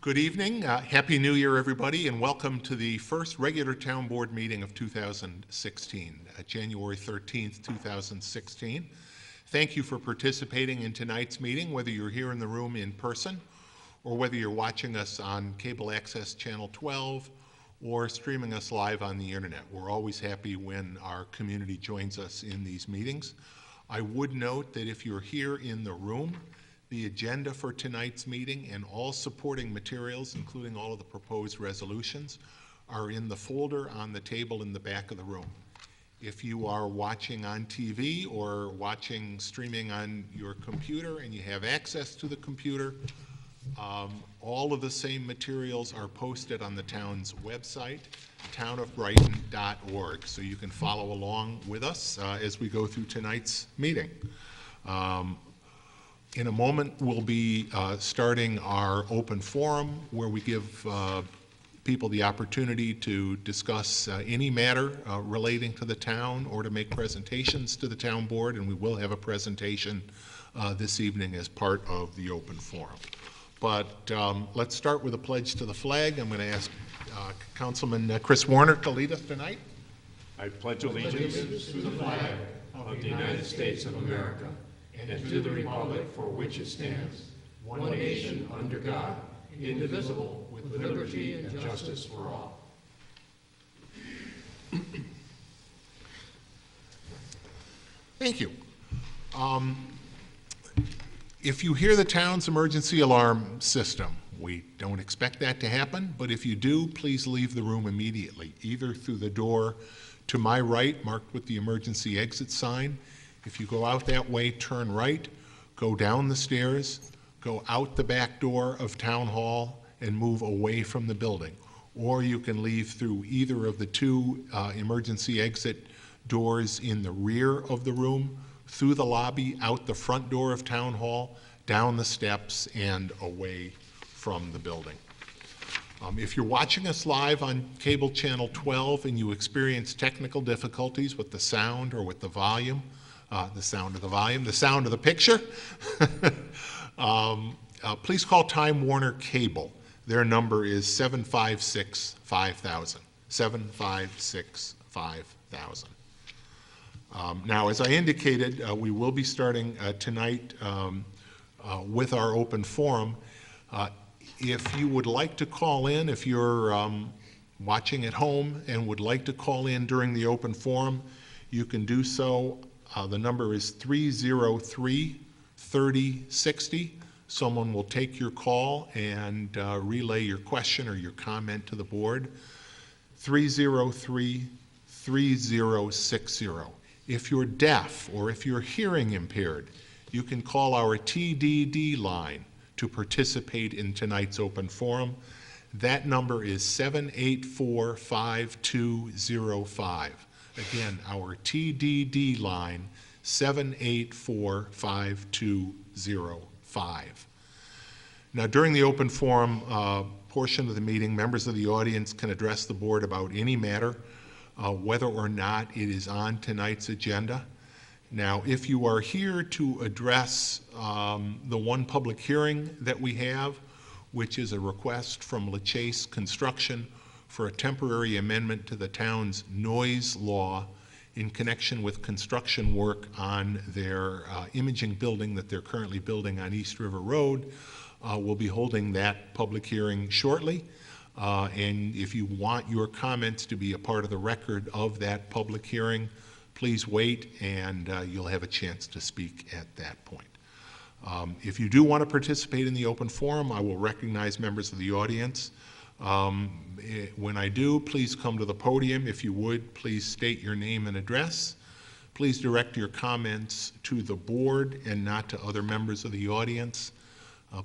Good evening. Happy New Year, everybody, and welcome to the first regular town board meeting of 2016, January 13th, 2016. Thank you for participating in tonight's meeting, whether you're here in the room in person or whether you're watching us on Cable Access Channel 12 or streaming us live on the internet. We're always happy when our community joins us in these meetings. I would note that if you're here in the room, the agenda for tonight's meeting and all supporting materials, including all of the proposed resolutions, are in the folder on the table in the back of the room. If you are watching on TV or streaming on your computer and you have access to the computer, all of the same materials are posted on the town's website, townofbrighton.org, so you can follow along with us as we go through tonight's meeting. In a moment, we'll be starting our open forum where we give people the opportunity to discuss any matter relating to the town or to make presentations to the town board, and we will have a presentation this evening as part of the open forum. But let's start with a pledge to the flag. I'm going to ask Councilman Chris Warner to lead us tonight. I pledge allegiance to the flag of the United States of America and to the republic for which it stands, one nation under God, indivisible, with liberty and justice for all. Thank you. If you hear the town's emergency alarm system, we don't expect that to happen, but if you do, please leave the room immediately, either through the door to my right, marked with the emergency exit sign. If you go out that way, turn right, go down the stairs, go out the back door of Town Hall, and move away from the building. Or you can leave through either of the two emergency exit doors in the rear of the room, through the lobby, out the front door of Town Hall, down the steps, and away from the building. If you're watching us live on Cable Channel 12 and you experience technical difficulties with the sound or with the volume, the sound of the picture, please call Time Warner Cable. Their number is 756-5000, 756-5000. Now, as I indicated, we will be starting tonight with our open forum. If you would like to call in, if you're watching at home and would like to call in during the open you can do so. The number is 303-3060. Someone will take your call and relay your question or your comment to the board. 303-3060. If you're deaf or if you're hearing impaired, you can call our TDD line to participate in tonight's open forum. That number is 784-5205. Again, our TDD line, 784-5205. Now, during the open forum portion of the meeting, members of the audience can address the board about any matter, whether or not it is on tonight's agenda. Now, if you are here to address the one public hearing that we have, which is a request from LaChase Construction for a temporary amendment to the town's noise law in connection with construction work on their imaging building that they're currently building on East River Road. We'll be holding that public hearing shortly. And if you want your comments to be a part of the record of that public hearing, please wait and you'll have a chance to speak at that point. If you do want to participate in the open forum, I will recognize members of the audience. When I do, please come to the podium. If you would, please state your name and address. Please direct your comments to the board and not to other members of the audience.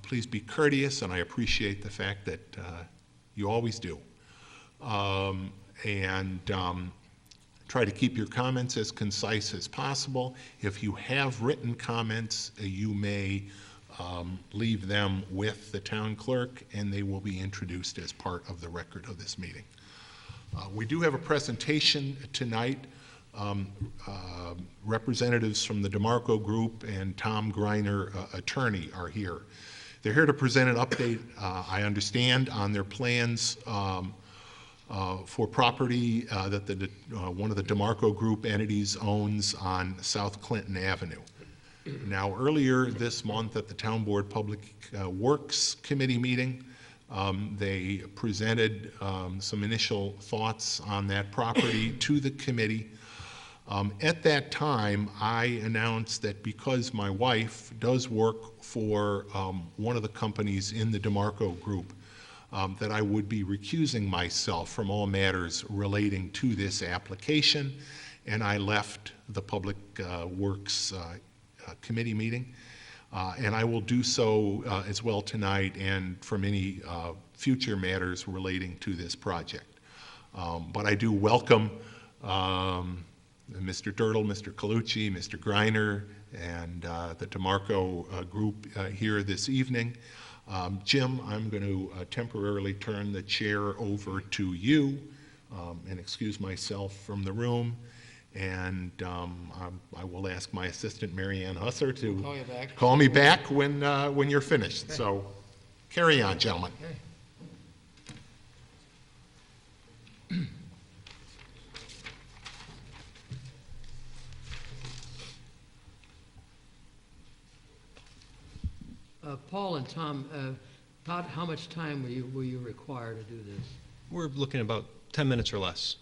Please be courteous, and I appreciate the fact that you always do. Try to keep your comments as concise as possible. If you have written comments, you may leave them with the town clerk, and they will be introduced as part of the record of this meeting. We do have a presentation tonight. Representatives from the DeMarco Group and Tom Greiner, attorney, are here. They're here to present an update, I understand, on their plans for property that one of the DeMarco Group entities owns on South Clinton Avenue. Now, earlier this month at the Town Board Public Works Committee meeting, they presented some initial thoughts on that property to the committee. At that time, I announced that because my wife does work for one of the companies in the DeMarco Group, that I would be recusing myself from all matters relating to this application, and I left the Public Works Committee meeting. And I will do so as well tonight and from any future matters relating to this project. But I do welcome Mr. Dirtle, Mr. Colucci, Mr. Greiner, and the DeMarco group here this evening. Jim, I'm going to temporarily turn the chair over to you and excuse myself from the room. And I will ask my assistant, Mary Ann Husser, to call me back when you're finished. Okay. So carry on, gentlemen. Okay. Paul and Tom, about how much time will you require to do this? We're looking at about 10 minutes or less.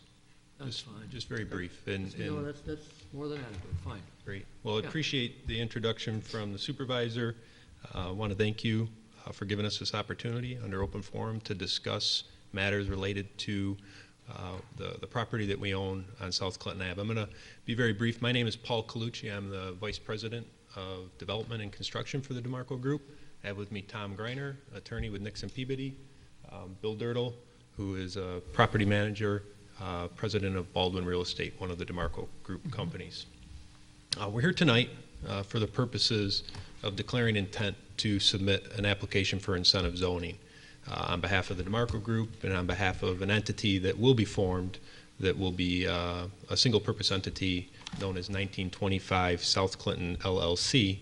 That's fine. Just very brief. And no, that's more than adequate. Fine. Great. Well, I appreciate the introduction from the supervisor. I want to thank you for giving us this opportunity under open forum to discuss matters related to the property that we own on South Clinton Ave. I'm going to be very brief. My name is Paul Colucci. I'm the Vice President of Development and Construction for the DeMarco Group. I have with me Tom Greiner, attorney with Nixon Peabody, Bill Dirtle, who is a property manager, president of Baldwin Real Estate, one of the DeMarco Group companies. We're here tonight for the purposes of declaring intent to submit an application for incentive zoning on behalf of the DeMarco Group and on behalf of an entity that will be formed that will be a single purpose entity known as 1925 South Clinton LLC.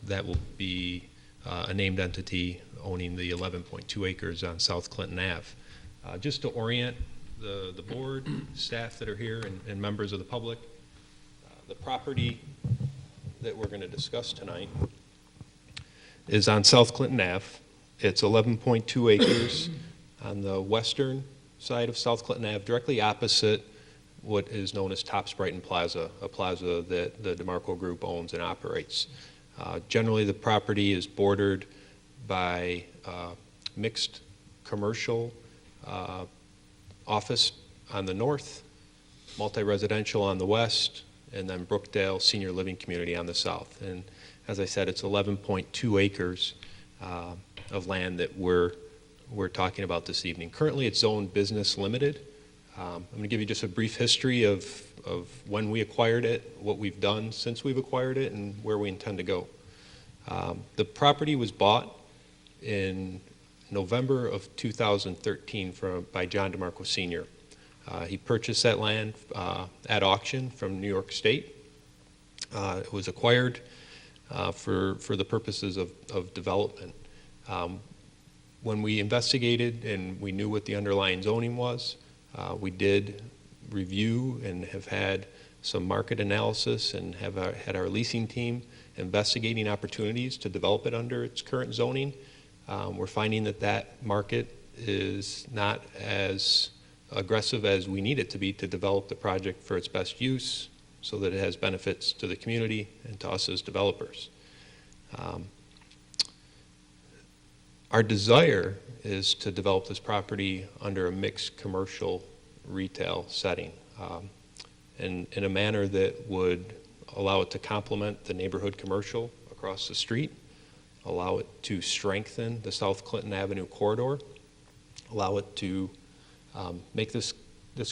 That will be a named entity owning the 11.2 acres on South Clinton Ave. Just to orient the board, staff that are here, and members of the public, the property that we're going to discuss tonight is on South Clinton Ave. It's 11.2 acres on the western side of South Clinton Ave, directly opposite what is known as Tops Brighton Plaza, a plaza that the DeMarco Group owns and operates. Generally, the property is bordered by mixed commercial office on the north, multi-residential on the west, and then Brookdale Senior Living Community on the south. And as I said, it's 11.2 acres of land that we're talking about this evening. Currently, it's zoned business limited. I'm going to give you just a brief history of when we acquired it, what we've done since we've acquired it, and where we intend to go. The property was bought in November of 2013 by John DeMarco Sr. He purchased that land at auction from New York State. It was acquired for the purposes of development. When we investigated and we knew what the underlying zoning was, we did review and have had some market analysis and have had our leasing team investigating opportunities to develop it under its current zoning. We're finding that market is not as aggressive as we need it to be to develop the project for its best use so that it has benefits to the community and to us as developers. Our desire is to develop this property under a mixed commercial retail setting in a manner that would allow it to complement the neighborhood commercial across the street, allow it to strengthen the South Clinton Avenue corridor, allow it to make this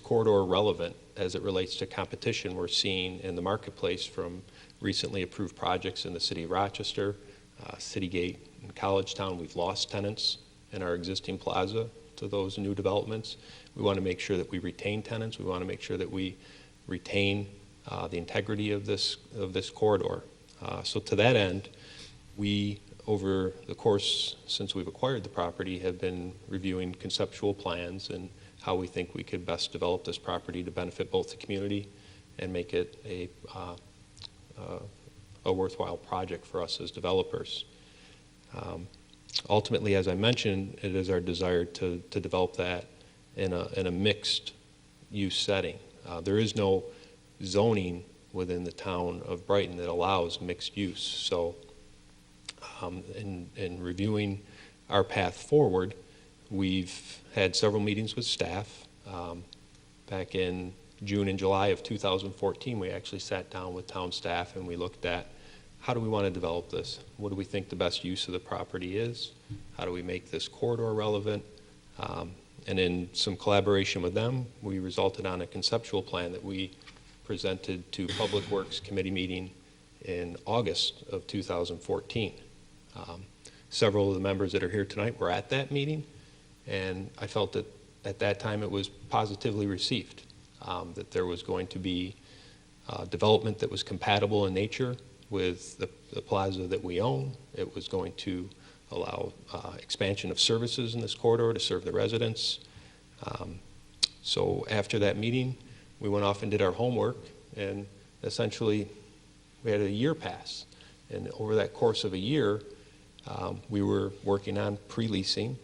corridor relevant as it relates to competition we're seeing in the marketplace from recently approved projects in the city of Rochester, Citygate, and Collegetown. We've lost tenants in our existing plaza to those new developments. We want to make sure that we retain tenants. We want to make sure that we retain the integrity of this corridor. So to that end, we over the course since we've acquired the property, have been reviewing conceptual plans and how we think we could best develop this property to benefit both the community and make it a worthwhile project for us as developers. Ultimately, as I mentioned, it is our desire to develop that in a mixed use setting. There is no zoning within the town of Brighton that allows mixed use. So in reviewing our path forward, we've had several meetings with staff. Back in June and July of 2014, we actually sat down with town staff and we looked at how do we want to develop this? What do we think the best use of the property is? How do we make this corridor relevant? And in some collaboration with them, we resulted on a conceptual plan that we presented to Public Works Committee meeting in August of 2014. Several of the members that are here tonight were at that meeting, and I felt that at that time it was positively received, that there was going to be development that was compatible in nature with the plaza that we own. It was going to allow expansion of services in this corridor to serve the residents. So after that meeting, we went off and did our homework, and essentially we had a year pass. And over that course of a year, we were working on pre-leasing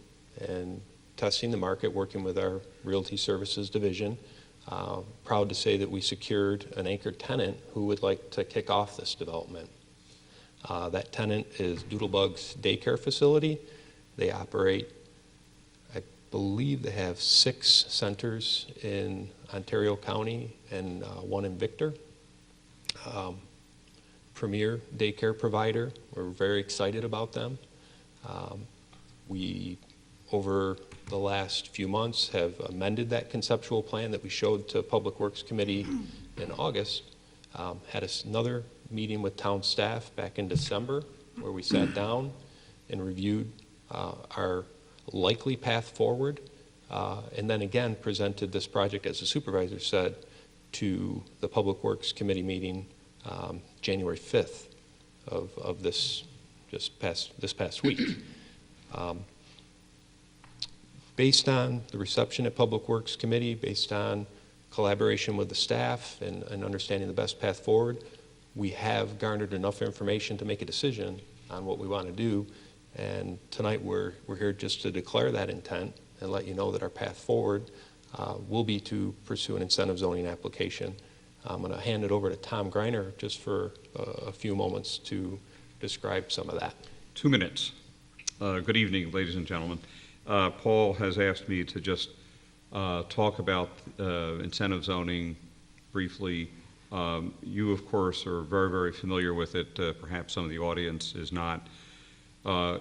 and testing the market, working with our Realty Services division. Proud to say that we secured an anchor tenant who would like to kick off this development. That tenant is Doodlebug's daycare facility. They operate, I believe they have 6 centers in Ontario County and 1 in Victor. Premier daycare provider. We're very excited about them. We, over the last few months, have amended that conceptual plan that we showed to Public Works Committee in August. Had another meeting with town staff back in December where we sat down and reviewed our likely path forward, and then again presented this project, as the supervisor said, to the Public Works Committee meeting January 5th of this past week. Based on the reception at Public Works Committee, based on collaboration with the staff and understanding the best path forward, we have garnered enough information to make a decision on what we want to do. And tonight we're here just to declare that intent and let you know that our path forward will be to pursue an incentive zoning application. I'm going to hand it over to Tom Greiner just for a few moments to describe some of that. 2 minutes. Good evening, ladies and gentlemen. Paul has asked me to just talk about incentive zoning briefly. You, of course, are very, very familiar with it. Perhaps some of the audience is not.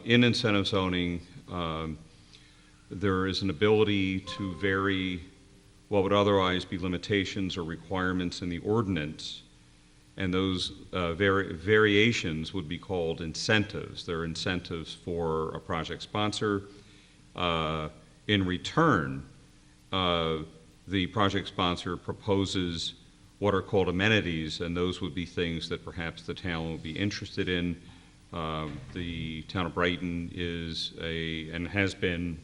In incentive zoning, there is an ability to vary what would otherwise be limitations or requirements in the ordinance, and those variations would be called incentives. They're incentives for a project sponsor. In return, the project sponsor proposes what are called amenities, and those would be things that perhaps the town would be interested in. The town of Brighton is and has been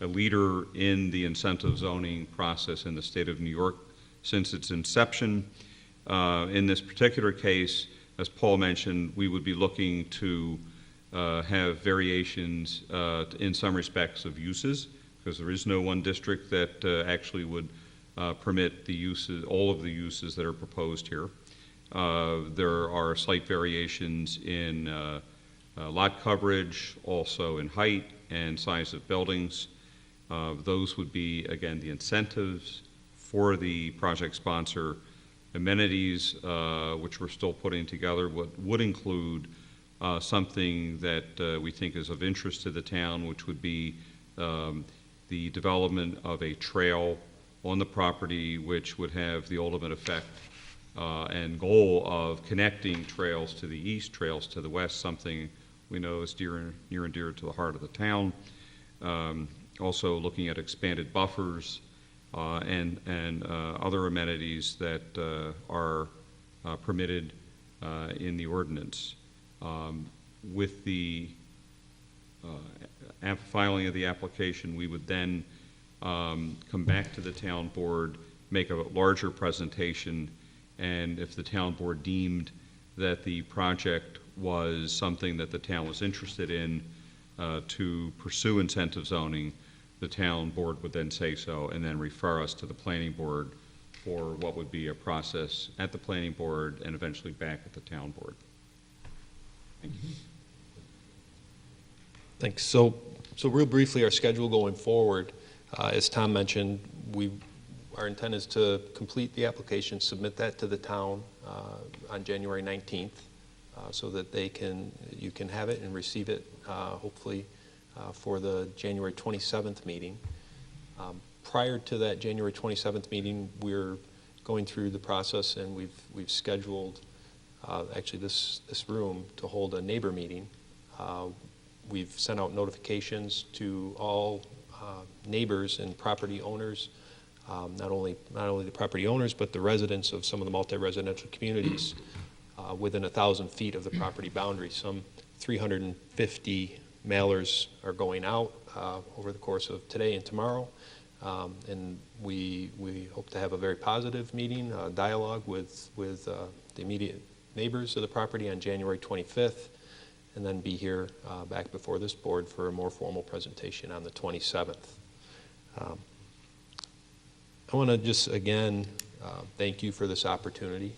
a leader in the incentive zoning process in the state of New York since its inception. In this particular case, as Paul mentioned, we would be looking to have variations in some respects of uses, because there is no one district that actually would permit the uses, all of the uses that are proposed here. There are slight variations in lot coverage, also in height and size of buildings. Those would be, again, the incentives for the project sponsor. Amenities, which we're still putting together, would include something that we think is of interest to the town, which would be the development of a trail on the property, which would have the ultimate effect and goal of connecting trails to the east, trails to the west, something we know is near and dear to the heart of the town. Also looking at expanded buffers and other amenities that are permitted in the ordinance. With the filing of the application, we would then come back to the town board, make a larger presentation, and if the town board deemed that the project was something that the town was interested in to pursue incentive zoning, the town board would then say so and then refer us to the planning board for what would be a process at the planning board and eventually back at the town board. Thank you. Thanks. So real briefly, our schedule going forward, as Tom mentioned, our intent is to complete the application, submit that to the town on January 19th, so that you can have it and receive it, hopefully, for the January 27th meeting. Prior to that January 27th meeting, we're going through the process, and we've scheduled actually this room to hold a neighbor meeting. We've sent out notifications to all neighbors and property owners, not only the property owners, but the residents of some of the multi-residential communities within 1,000 feet of the property boundary. Some 350 mailers are going out over the course of today and tomorrow, and we hope to have a very positive meeting, dialogue with the immediate neighbors of the property on January 25th, and then be here back before this board for a more formal presentation on the 27th. I want to just again thank you for this opportunity.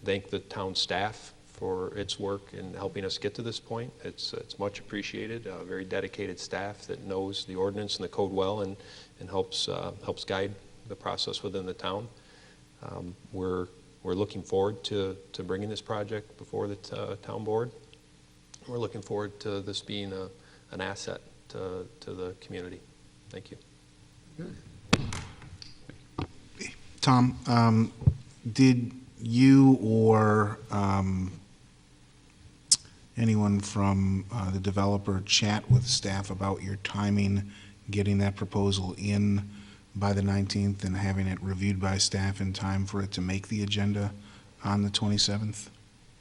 Thank the town staff for its work in helping us get to this point. It's much appreciated. Very dedicated staff that knows the ordinance and the code well and helps guide the process within the town. We're looking forward to bringing this project before the town board. We're looking forward to this being an asset to the community. Thank you. Tom, did you or anyone from the developer chat with staff about your timing, getting that proposal in by the 19th and having it reviewed by staff in time for it to make the agenda on the 27th?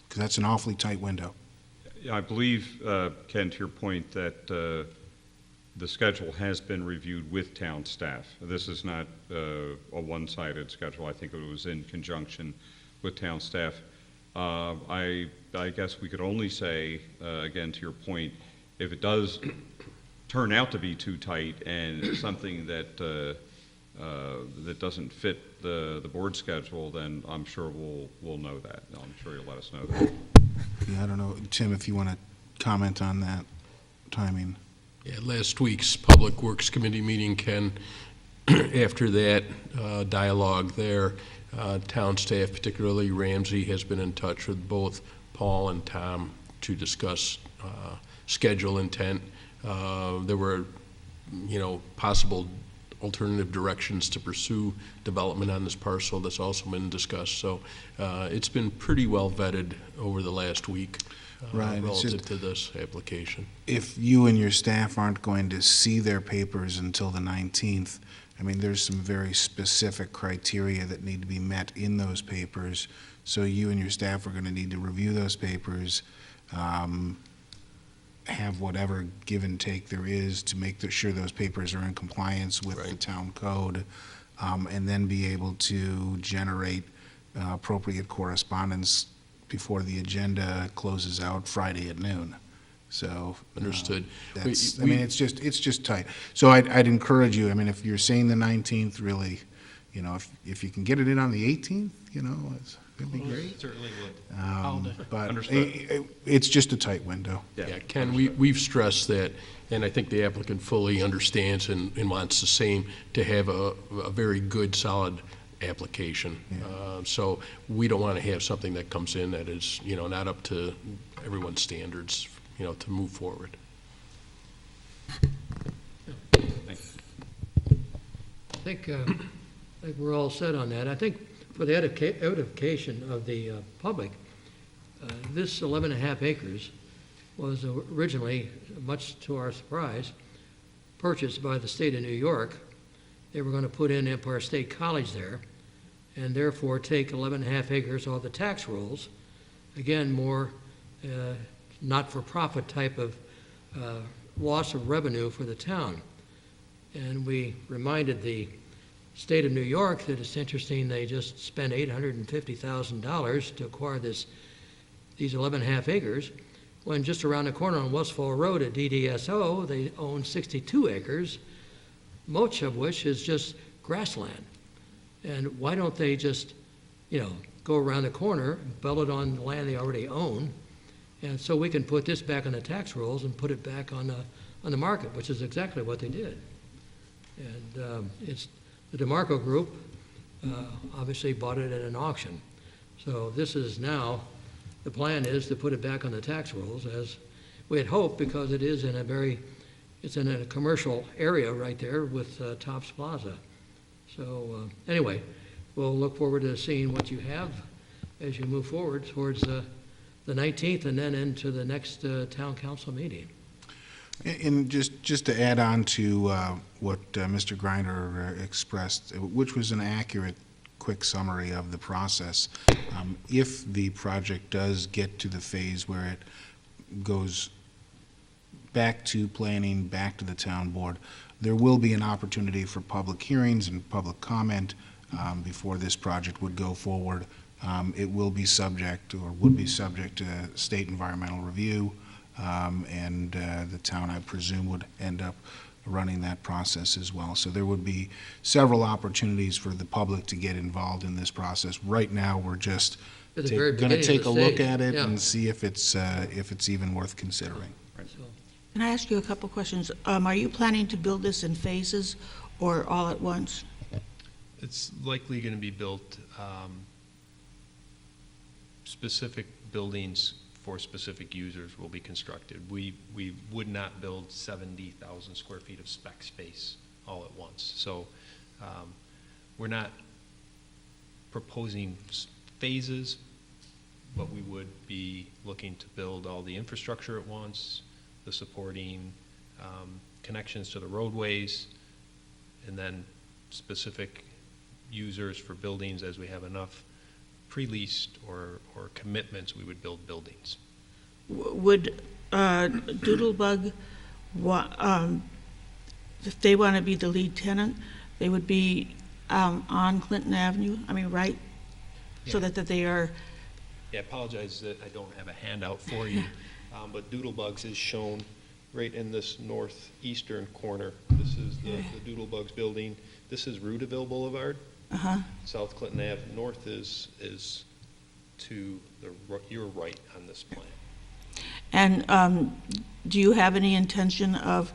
Because that's an awfully tight window. Yeah, I believe, Ken, to your point, that the schedule has been reviewed with town staff. This is not a one-sided schedule. I think it was in conjunction with town staff. I guess we could only say, again, to your point, if it does turn out to be too tight and it's something that that doesn't fit the board schedule, then I'm sure we'll know that. I'm sure you'll let us know that. Yeah, I don't know, Tim, if you want to comment on that timing. Yeah, last week's Public Works Committee meeting, Ken, after that dialogue there, town staff, particularly Ramsey, has been in touch with both Paul and Tom to discuss schedule intent. There were, possible alternative directions to pursue development on this parcel that's also been discussed. So it's been pretty well vetted over the last week Right, relative to this application. If you and your staff aren't going to see their papers until the 19th, I mean, there's some very specific criteria that need to be met in those papers. So you and your staff are going to need to review those papers, have whatever give and take there is to make sure those papers are in compliance with the town code, and then be able to generate appropriate correspondence before the agenda closes out Friday at noon. So Understood. That's, I mean, it's just tight. So I'd encourage you. I mean, if you're saying the 19th, really, if you can get it in on the 18th, it'd be great. Certainly would. But it's just a tight window. Yeah, Ken, we've stressed that, and I think the applicant fully understands and wants the same, to have a very good, solid application. So we don't want to have something that comes in that is, not up to everyone's standards, to move forward. Thanks. I think we're all set on that. I think for the edification of the public, this 11.5 acres was originally, much to our surprise, purchased by the state of New York. They were going to put in Empire State College there, and therefore take 11.5 acres off the tax rolls. Again, more not-for-profit type of loss of revenue for the town. And we reminded the state of New York that it's interesting they just spent $850,000 to acquire these 11.5 acres, when just around the corner on Westfall Road at DDSO, they own 62 acres, much of which is just grassland. And why don't they just, go around the corner, build it on the land they already own, and so we can put this back on the tax rolls and put it back on the market, which is exactly what they did. And it's the DeMarco Group obviously bought it at an auction. So this is now, the plan is to put it back on the tax rolls as we had hoped, because it is in it's in a commercial area right there with Tops Plaza. So anyway, we'll look forward to seeing what you have as you move forward towards the 19th and then into the next town council meeting. And just to add on to what Mr. Grinder expressed, which was an accurate, quick summary of the process, if the project does get to the phase where it goes back to planning, back to the town board, there will be an opportunity for public hearings and public comment before this project would go forward. It will be subject, or would be subject, to state environmental review. And the town, I presume, would end up running that process as well. So there would be several opportunities for the public to get involved in this process. Right now, we're just At the very going to beginning take of a the look stage, at it yeah. and see if it's even worth considering. So, Can I ask you a couple questions? Are you planning to build this in phases or all at once? It's likely going to be built, specific buildings for specific users will be constructed. We would not build 70,000 square feet of spec space all at once. So we're not proposing phases, but we would be looking to build all the infrastructure at once, the supporting connections to the roadways, and then specific users for buildings. As we have enough pre-leased or commitments, we would build buildings. Would Doodlebug, if they want to be the lead tenant, they would be on Clinton Avenue? I mean, right? So Yeah. that they are, Yeah, I apologize that I don't have a handout for you, but Doodlebugs is shown right in this northeastern corner. This is the Doodlebugs building. This is Rudeville Boulevard. South Clinton Ave. North is to your right on this plan. and do you have any intention of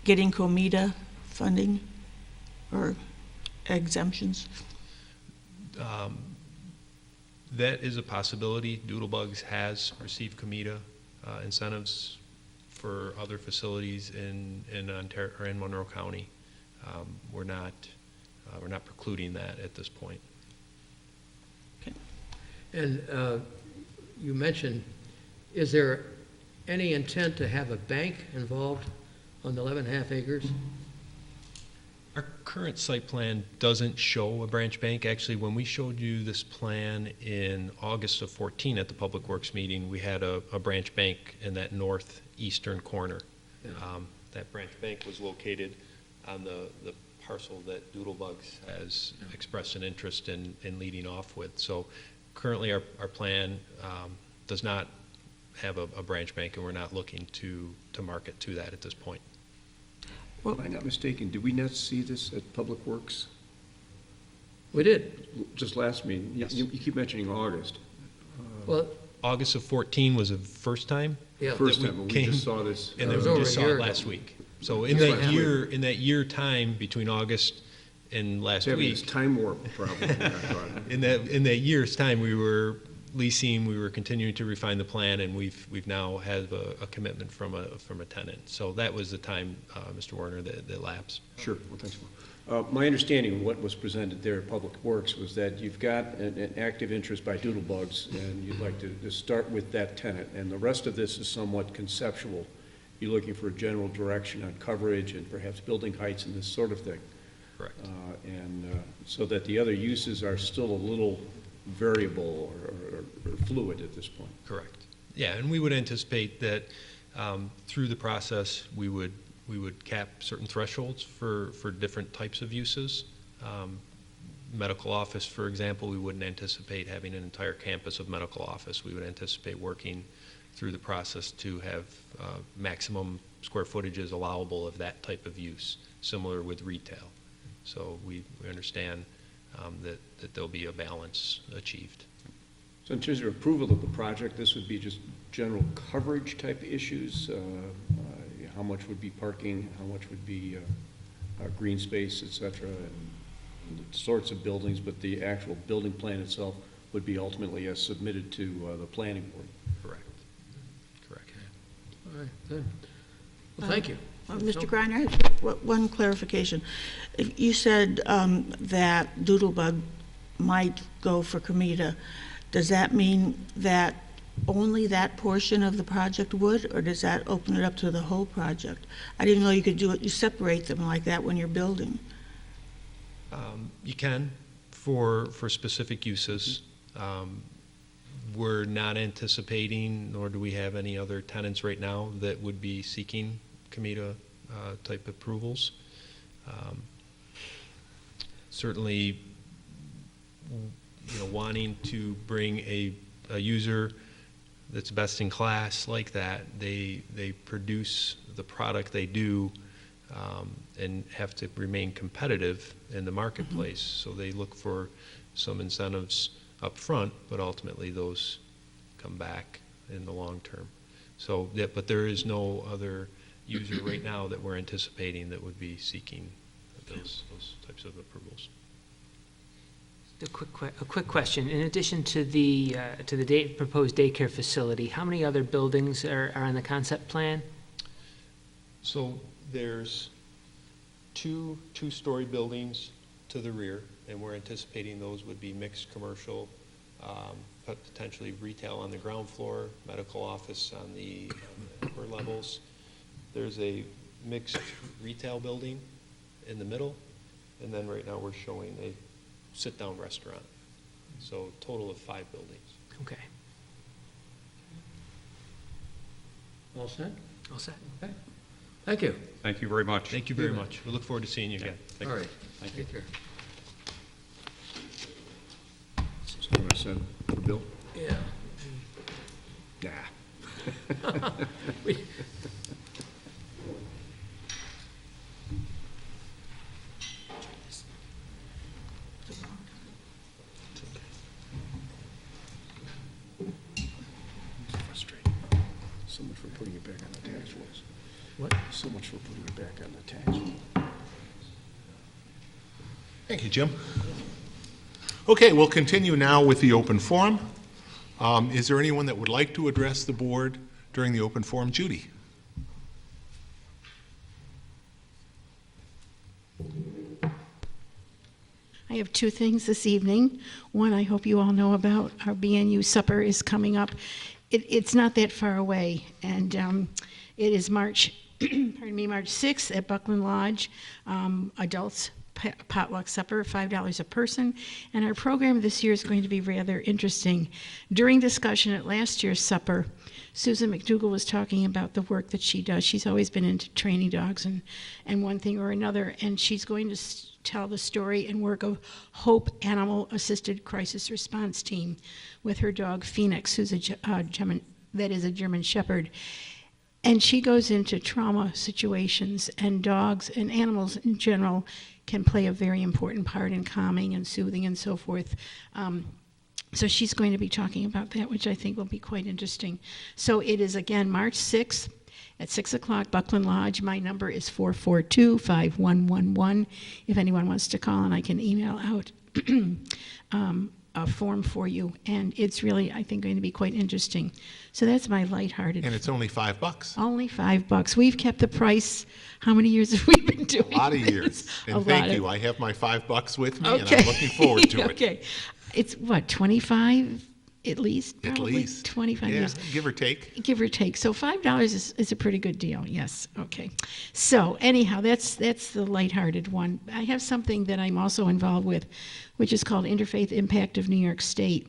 getting Comida funding or exemptions? That is a possibility. Doodlebugs has received Comida incentives for other facilities in Ontario or in Monroe County. We're not precluding that at this point. And you mentioned, is there any intent to have a bank involved on the 11.5 acres? Our current site plan doesn't show a branch bank. Actually, when we showed you this plan in August of 14 at the Public Works meeting, we had a branch bank in that northeastern corner. Yeah. That branch bank was located on the parcel that Doodlebugs has expressed an interest in leading off with. So currently our plan does not have a branch bank, and we're not looking to market to that at this point. If I'm not mistaken, did we not see this at Public Works We did. just last meeting? Yes. You keep mentioning August. Well, August of 14 was the first time, yeah. First we time, but we came- just saw this. and It then was we over just a saw year it ago. last week. So in Year that last year, in that year time between August and last Having this week, time warp problem, I thought. in that year's time, we were leasing, we were continuing to refine the plan, and we've now have a commitment from a tenant. So that was the time, Mr. Warner, that lapsed. Sure, well, thanks. My understanding of what was presented there at Public Works was that you've got an active interest by Doodlebugs, and you'd like to start with that tenant, and the rest of this is somewhat conceptual. You're looking for a general direction on coverage and perhaps building heights and this sort of thing. Correct. So that the other uses are still a little variable or fluid at this point. Correct. Yeah, and we would anticipate that Through the process, we would cap certain thresholds for different types of uses. Medical office, for example, we wouldn't anticipate having an entire campus of medical office. We would anticipate working through the process to have maximum square footages allowable of that type of use, similar with retail. So we understand that there'll be a balance achieved. So in terms of approval of the project, this would be just general coverage type issues? How much would be parking, how much would be green space, et cetera, and the sorts of buildings, but the actual building plan itself would be ultimately submitted to the planning board? Correct. All right, good. Well, thank you. Mr. Greiner, I have one clarification. You said that Doodlebug might go for Comida. Does that mean that only that portion of the project would, or does that open it up to the whole project? I didn't know you could do it, you separate them like that when you're building. You can for specific uses. We're not anticipating, nor do we have any other tenants right now that would be seeking Comida type approvals. Certainly, wanting to bring a user that's best in class like that, they produce the product they do and have to remain competitive in the marketplace. So they look for some incentives up front, but ultimately those come back in the long term. So, yeah, but there is no other user right now that we're anticipating that would be seeking those types of approvals. A quick question. In addition to the proposed daycare facility, how many other buildings are on the concept plan? So there's two-story buildings to the rear, and we're anticipating those would be mixed commercial, but potentially retail on the ground floor, medical office on the upper levels. There's a mixed retail building in the middle, and then right now we're showing a sit-down restaurant. So total of 5 buildings. Okay. All set? All set. Okay. Thank you. Thank you very much. Thank you very much. We look forward to seeing you again. All right. Thank you. Take care. So I'm going to send the bill? Yeah. Yeah. Frustrating. So much for putting it back on the tax rolls. What? So much for putting it back on the tax roll. Thank you, Jim. Okay, we'll continue now with the open forum. Is there anyone that would like to address the board during the open forum? Judy? I have 2 things this evening. One, I hope you all know about. Our BNU supper is coming up. It's not that far away, and it is March 6th at Buckland Lodge. Adults potluck supper, $5 a person. And our program this year is going to be rather interesting. During discussion at last year's supper, Susan McDougall was talking about the work that she does. She's always been into training dogs and one thing or another, and she's going to tell the story and work of Hope Animal Assisted Crisis Response Team with her dog Phoenix, who's a German Shepherd. And she goes into trauma situations, and dogs and animals in general can play a very important part in calming and soothing and so forth. So she's going to be talking about that, which I think will be quite interesting. So it is, again, March 6th at 6 o'clock, Buckland Lodge. My number is 442-5111. If anyone wants to call, and I can email out a form for you. And it's really, I think, going to be quite interesting. So that's my lighthearted. And it's only $5. Only $5. We've kept the price. How many years have we been doing A lot of this? years. A And thank you. I have my $5 with me, and Okay. I'm looking forward to it. Okay. It's what, 25 at least? At Probably least. 25 Yeah, years. give or take. Give or take. So $5 is a pretty good deal. Yes. Okay. So anyhow, that's the lighthearted one. I have something that I'm also involved with, which is called Interfaith Impact of New York State.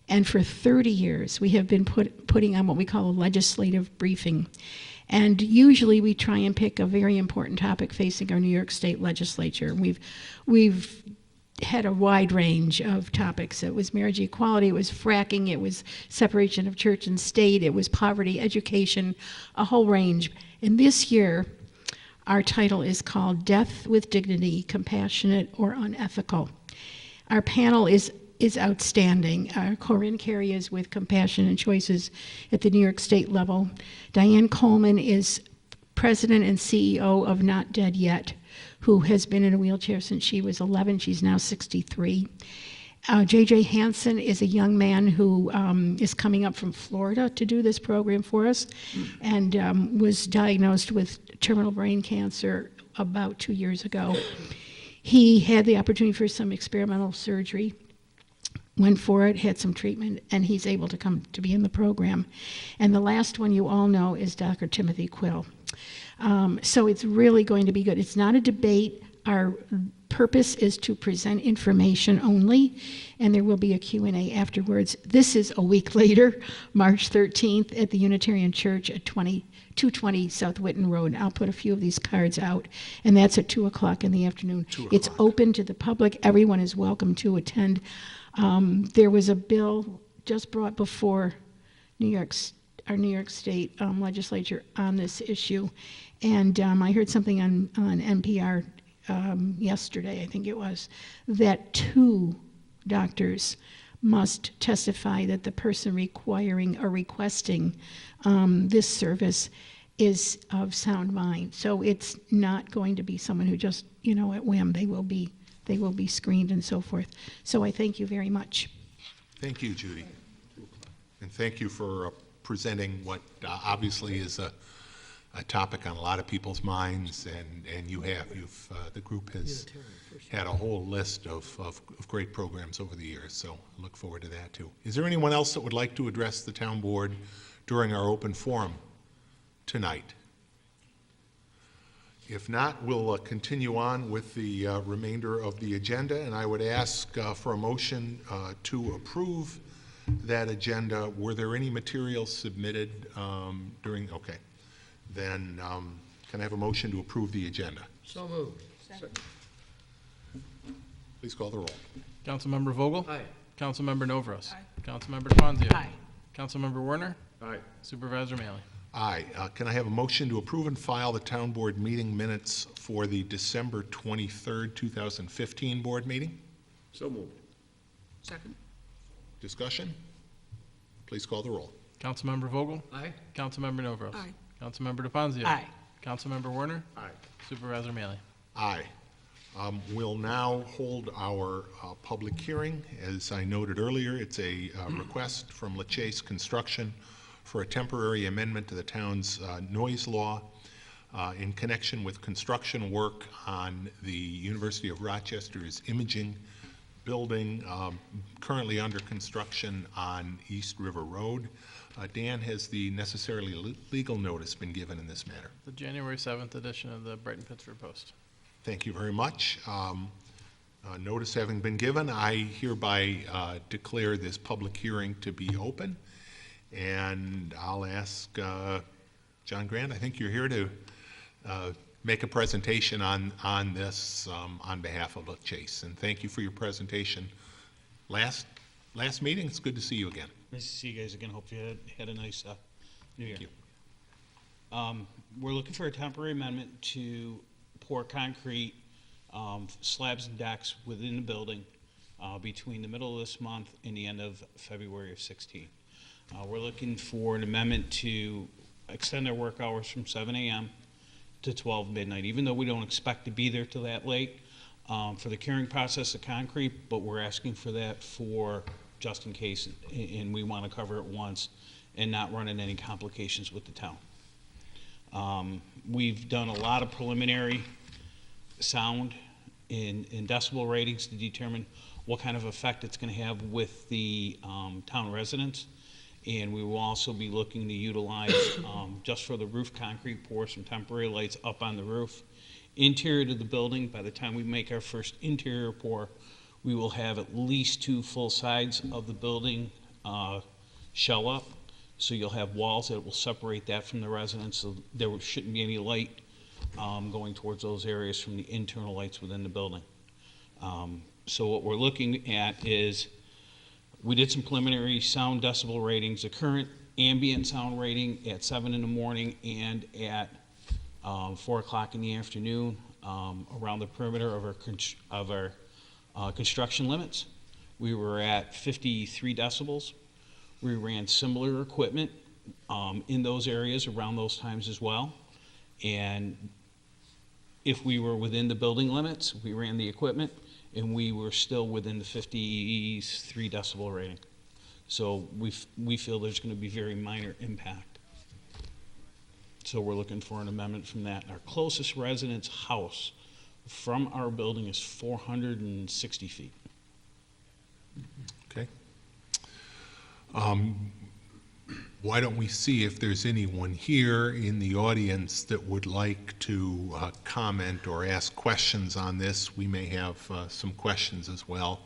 And for 30 years, we have been putting on what we call a legislative briefing. And usually we try and pick a very important topic facing our New York State legislature. We've had a wide range of topics. It was marriage equality, it was fracking, it was separation of church and state, it was poverty, education, a whole range. And this year, our title is called Death with Dignity, Compassionate or Unethical. Our panel is outstanding. Corinne Carey is with Compassion and Choices at the New York State level. Diane Coleman is president and CEO of Not Dead Yet, who has been in a wheelchair since she was 11. She's now 63. J.J. Hansen is a young man who is coming up from Florida to do this program for us, and was diagnosed with terminal brain cancer about 2 years ago. He had the opportunity for some experimental surgery, went for it, had some treatment, and he's able to come to be in the program. And the last one you all know is Dr. Timothy Quill. So it's really going to be good. It's not a debate. Our purpose is to present information only, and there will be a Q&A afterwards. This is a week later, March 13th, at the Unitarian Church at 220 South Whitten Road. I'll put a few of these cards out, and that's at 2 o'clock in the afternoon. It's open to the public. Everyone is welcome to attend. There was a bill just brought before our New York State legislature on this issue, and I heard something on NPR yesterday, I think it was, that 2 doctors must testify that the person requiring or requesting this service is of sound mind. So it's not going to be someone who just, at whim. They will be screened and so forth. So I thank you very much. Thank you, Judy. And thank you for presenting what obviously is a topic on a lot of people's minds, and the group has had a whole list of great programs over the years, so I look forward to that too. Is there anyone else that would like to address the town board during our open forum tonight? If not, we'll continue on with the remainder of the agenda, and I would ask for a motion to approve that agenda. Were there any materials submitted during? Okay. Then can I have a motion to approve the agenda? So moved. Please call the roll. Councilmember Vogel? Aye. Councilmember Novros? Aye. Councilmember DeFanzio? Aye. Councilmember Werner? Aye. Supervisor Maley? Aye. Can I have a motion to approve and file the town board meeting minutes for the December 23rd, 2015 board meeting? So moved. Second. Discussion? Please call the roll. Councilmember Vogel? Aye. Councilmember Novros? Aye. Councilmember DeFanzio? Aye. Councilmember Werner? Aye. Supervisor Maley? Aye. We'll now hold our public hearing. As I noted earlier, it's a request from LaChase Construction for a temporary amendment to the town's noise law in connection with construction work on the University of Rochester's imaging building currently under construction on East River Road. Dan, has the necessarily legal notice been given in this matter? The January 7th edition of the Brighton Pittsburgh Post. Thank you very much. Notice having been given, I hereby declare this public hearing to be open. And I'll ask John Grant, I think you're here to make a presentation on this on behalf of LaChase. And thank you for your presentation. Last meeting, it's good to see you again. Nice to see you guys again. Hope you had a nice New Year. Thank you. We're looking for a temporary amendment to pour concrete slabs and decks within the building between the middle of this month and the end of February of 16. We're looking for an amendment to extend our work hours from 7 a.m. to 12 midnight, even though we don't expect to be there till that late for the curing process of concrete, but we're asking for that for just in case, and we want to cover it once and not run into any complications with the town. We've done a lot of preliminary sound and decibel ratings to determine what kind of effect it's going to have with the town residents. And we will also be looking to utilize, just for the roof concrete, pour some temporary lights up on the roof. Interior to the building, by the time we make our first interior pour, we will have at least 2 full sides of the building shell up. So you'll have walls that will separate that from the residents, so there shouldn't be any light going towards those areas from the internal lights within the building. So what we're looking at is, we did some preliminary sound decibel ratings. The current ambient sound rating at 7 in the morning and at 4 o'clock in the afternoon around the perimeter of our construction limits. We were at 53 decibels. We ran similar equipment in those areas around those times as well. And if we were within the building limits, we ran the equipment, and we were still within the 53 decibel rating. So we feel there's going to be very minor impact. So we're looking for an amendment from that. Our closest residence house from our building is 460 feet. Okay. Why don't we see if there's anyone here in the audience that would like to comment or ask questions on this? We may have some questions as well,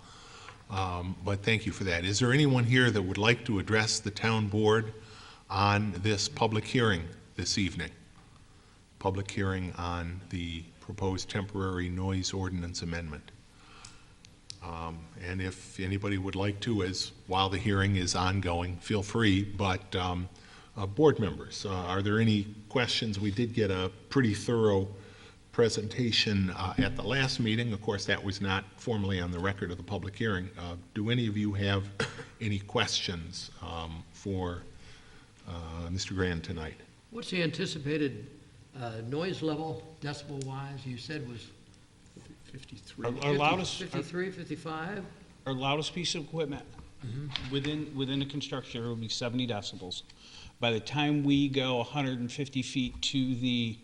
but thank you for that. Is there anyone here that would like to address the town board on this public hearing this evening? Public hearing on the proposed temporary noise ordinance amendment. And if anybody would like to, while the hearing is ongoing, feel free, but board members, are there any questions? We did get a pretty thorough presentation at the last meeting. Of course, that was not formally on the record of the public hearing. Do any of you have any questions for Mr. Grand tonight? What's the anticipated noise level, decibel-wise, you said was 53. Our loudest, 53, 55? our loudest piece of equipment within the construction area will be 70 decibels. By the time we go 150 feet to the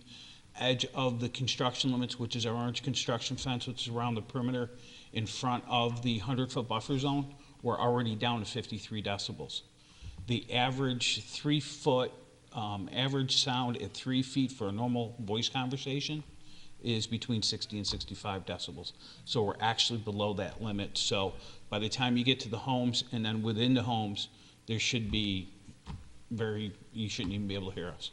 edge of the construction limits, which is our orange construction fence, which is around the perimeter in front of the 100-foot buffer zone, we're already down to 53 decibels. The average 3-foot average sound at 3 feet for a normal voice conversation is between 60 and 65 decibels. So we're actually below that limit. So by the time you get to the homes and then within the homes, there should be you shouldn't even be able to hear us.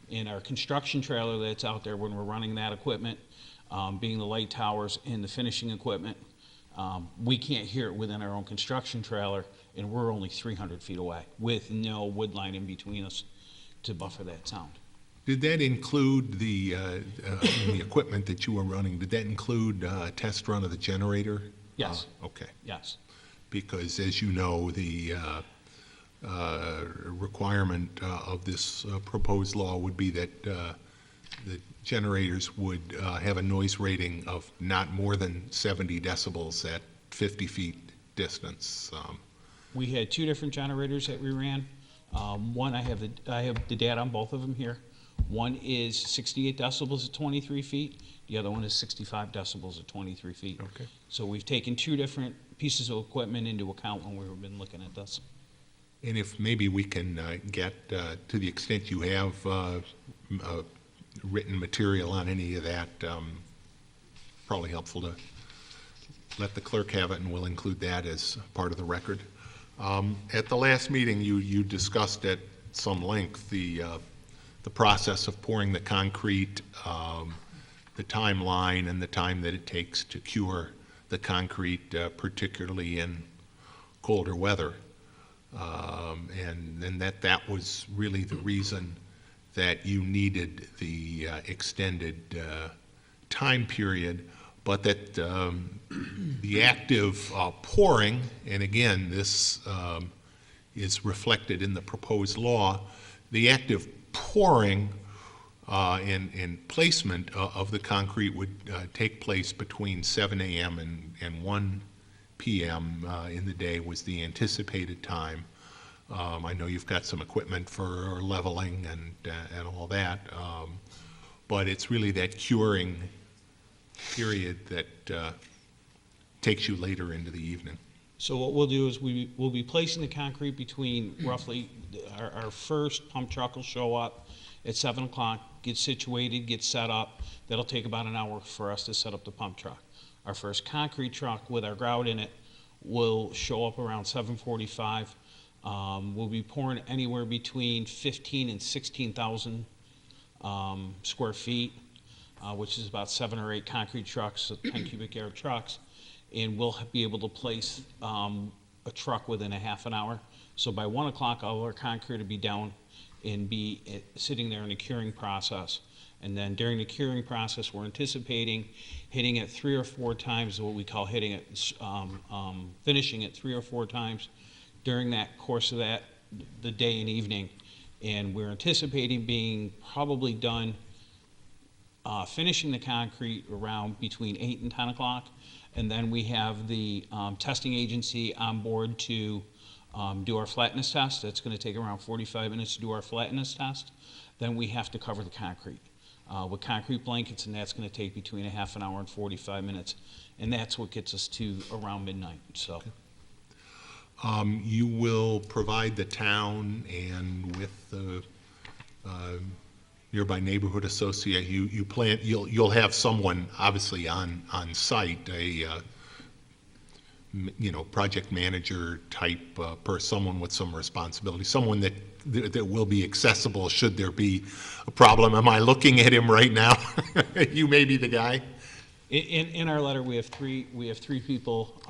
In our construction trailer that's out there, when we're running that equipment, being the light towers and the finishing equipment, we can't hear it within our own construction trailer, and we're only 300 feet away with no wood line in between us to buffer that sound. Did that include the equipment that you were running? Did that include a test run of the generator? Yes. Okay. Yes. Because as you know, the requirement of this proposed law would be that the generators would have a noise rating of not more than 70 decibels at 50 feet distance. We had 2 different generators that we ran. One, I have the data on both of them here. One is 68 decibels at 23 feet. The other one is 65 decibels at 23 feet. Okay. So we've taken 2 different pieces of equipment into account when we've been looking at this. And if maybe we can get, to the extent you have written material on any of that, probably helpful to let the clerk have it, and we'll include that as part of the record. At the last meeting, you discussed at some length the process of pouring the concrete, the timeline, and the time that it takes to cure the concrete, particularly in colder weather. And that was really the reason that you needed the extended time period, but that the active pouring, and again, this is reflected in the proposed law, the active pouring and placement of the concrete would take place between 7 a.m. and 1 p.m. In the day was the anticipated time. I know you've got some equipment for leveling and all that, but it's really that curing period that takes you later into the evening. So what we'll do is we'll be placing the concrete between roughly, our first pump truck will show up at 7 o'clock, get situated, get set up. That'll take about an hour for us to set up the pump truck. Our first concrete truck with our grout in it will show up around 7:45. We'll be pouring anywhere between 15 and 16,000 square feet, which is about 7 or 8 concrete trucks, 10 cubic yard trucks, and we'll be able to place a truck within a half an hour. So by 1 o'clock, all our concrete will be down and be sitting there in the curing process. And then during the curing process, we're anticipating hitting it 3 or 4 times, what we call hitting it, finishing it 3 or 4 times during that course of the day and evening. And we're anticipating being probably done finishing the concrete around between 8 and 10 o'clock. And then we have the testing agency on board to do our flatness test. That's going to take around 45 minutes to do our flatness test. Then we have to cover the concrete with concrete blankets, and that's going to take between a half an hour and 45 minutes. And that's what gets us to around midnight. So. Okay. You will provide the town and with the nearby neighborhood associate, you'll have someone obviously on site, a project manager type someone with some responsibility, someone that will be accessible should there be a problem. Am I looking at him right now? You may be the guy. In our letter, we have three people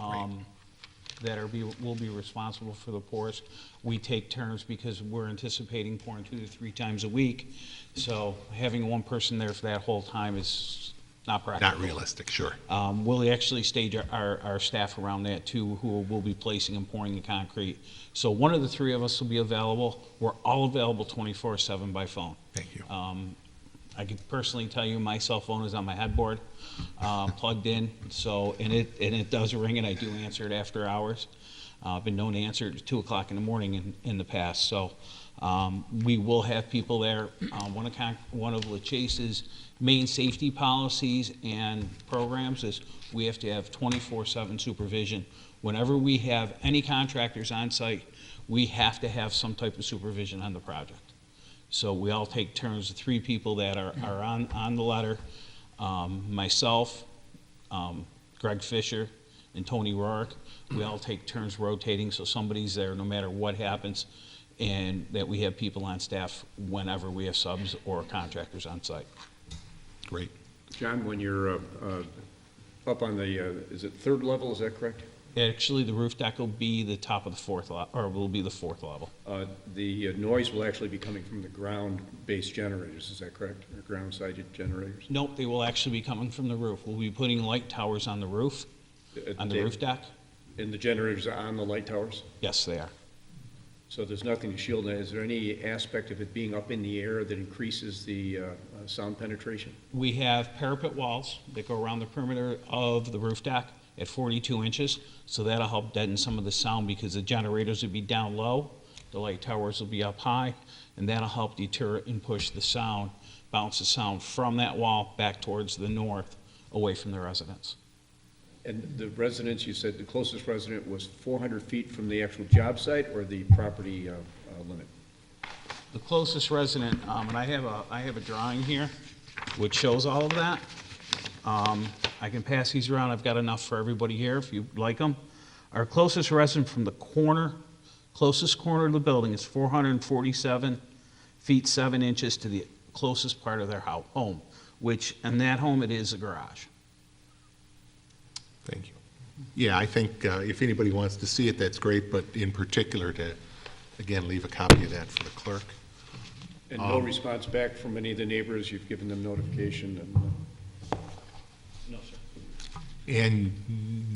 that will be responsible for the pours. We take turns because we're anticipating pouring 2 to 3 times a week. So having one person there for that whole time is not practical. Not realistic, sure. We'll actually stage our staff around that too, who will be placing and pouring the concrete. So one of the 3 of us will be available. We're all available 24/7 by phone. Thank you. I can personally tell you my cell phone is on my headboard, plugged in, so, and it does ring, and I do answer it after hours. I've been known to answer it at 2 o'clock in the morning in the past, so we will have people there. One of LaChase's main safety policies and programs is we have to have 24/7 supervision. Whenever we have any contractors on site, we have to have some type of supervision on the project. So we all take turns, the 3 people that are on the letter, myself, Greg Fisher, and Tony Rourke. We all take turns rotating, so somebody's there no matter what happens, and that we have people on staff whenever we have subs or contractors on site. Great. John, when you're up on the, is it 3rd level, is that correct? Actually, the roof deck will be the top of the 4th level, or will be the 4th level. The noise will actually be coming from the ground-based generators, is that correct? Or ground-sided generators? Nope, they will actually be coming from the roof. We'll be putting light towers on the roof, on the roof deck. And the generators are on the light towers? Yes, they are. So there's nothing to shield it. Is there any aspect of it being up in the air that increases the sound penetration? We have parapet walls that go around the perimeter of the roof deck at 42 inches, so that'll help deaden some of the sound because the generators will be down low, the light towers will be up high, and that'll help deter and push the sound, bounce the sound from that wall back towards the north, away from the residents. And the residents, you said the closest resident was 400 feet from the actual job site or the property limit? The closest resident, and I have a drawing here which shows all of that. I can pass these around. I've got enough for everybody here if you like them. Our closest resident from the closest corner of the building is 447 feet 7 inches to the closest part of their home, which in that home it is a garage. Thank you. Yeah, I think if anybody wants to see it, that's great, but in particular to, again, leave a copy of that for the clerk. And no response back from any of the neighbors? You've given them notification? And, No, sir. And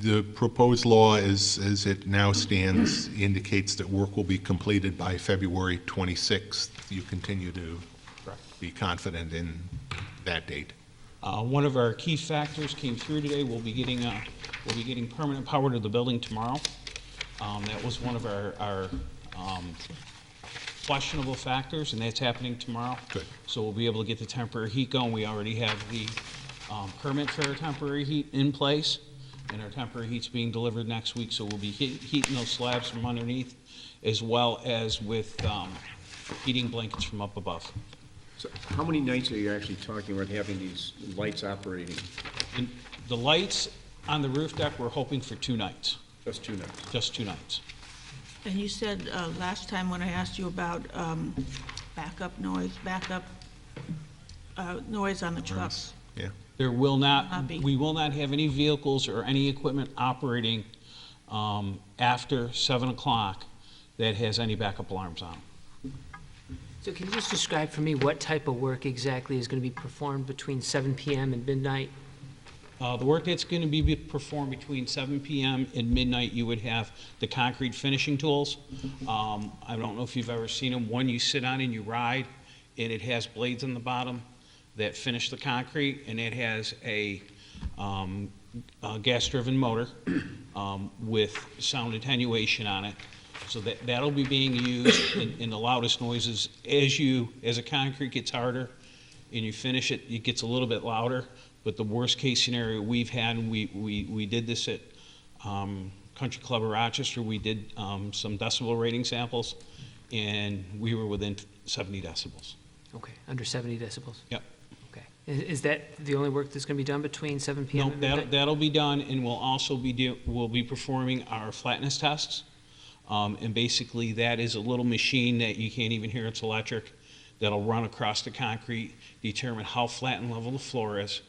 the proposed law, as it now stands, indicates that work will be completed by February 26th. You continue to be confident in that date? One of our key factors came through today. We'll be getting permanent power to the building tomorrow. That was one of our questionable factors, and that's happening tomorrow. Good. So we'll be able to get the temporary heat going. We already have the permit for our temporary heat in place, and our temporary heat's being delivered next week, so we'll be heating those slabs from underneath, as well as with heating blankets from up above. so how many nights are you actually talking about having these lights operating? And the lights on the roof deck, we're hoping for 2 nights. Just 2 nights? Just 2 nights. And you said last time when I asked you about backup noise on the trucks. Yeah. There will Not not, be. we will not have any vehicles or any equipment operating after 7 o'clock that has any backup alarms on. So can you just describe for me what type of work exactly is going to be performed between 7 PM and midnight? The work that's going to be performed between 7 PM and midnight, you would have the concrete finishing tools. I don't know if you've ever seen them. One you sit on and you ride, and it has blades on the bottom that finish the concrete, and it has a gas-driven motor with sound attenuation on it. So that'll be being used in the loudest noises. As the concrete gets harder and you finish it, it gets a little bit louder. But the worst-case scenario we've had, and we did this at Country Club of Rochester, we did some decibel rating samples, and we were within 70 decibels. Okay, under 70 decibels? Yep. Okay. Is that the only work that's going to be done between 7 PM No, and midnight? that'll be done, and we'll also we'll be performing our flatness tests. And basically, that is a little machine that you can't even hear, it's electric, that'll run across the concrete, determine how flat and level the floor is.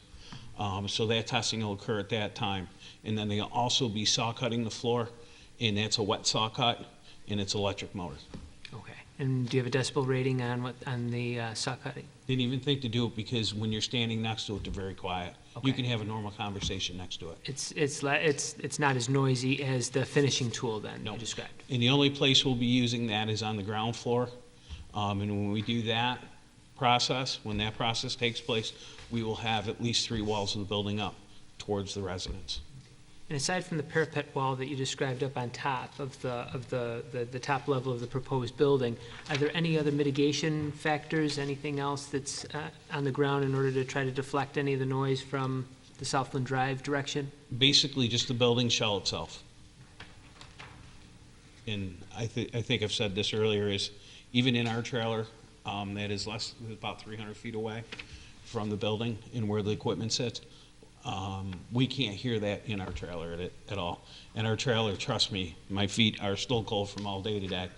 So that testing will occur at that time. And then they'll also be saw cutting the floor, and that's a wet saw cut, and it's electric motor. Okay. And do you have a decibel rating on the saw cutting? Didn't even think to do it because when you're standing next to it, they're very quiet. Okay. You can have a normal conversation next to it. It's not as noisy as the finishing tool then No. you described? And the only place we'll be using that is on the ground floor. And when we do that process, when that process takes place, we will have at least 3 walls of the building up towards the residents. And aside from the parapet wall that you described up on top of the top level of the proposed building, are there any other mitigation factors, anything else that's on the ground in order to try to deflect any of the noise from the Southland Drive direction? Basically, just the building shell itself. And I think I've said this earlier, is even in our trailer, that is about 300 feet away from the building and where the equipment sits, we can't hear that in our trailer at all. And our trailer, trust me, my feet are still cold from all day today.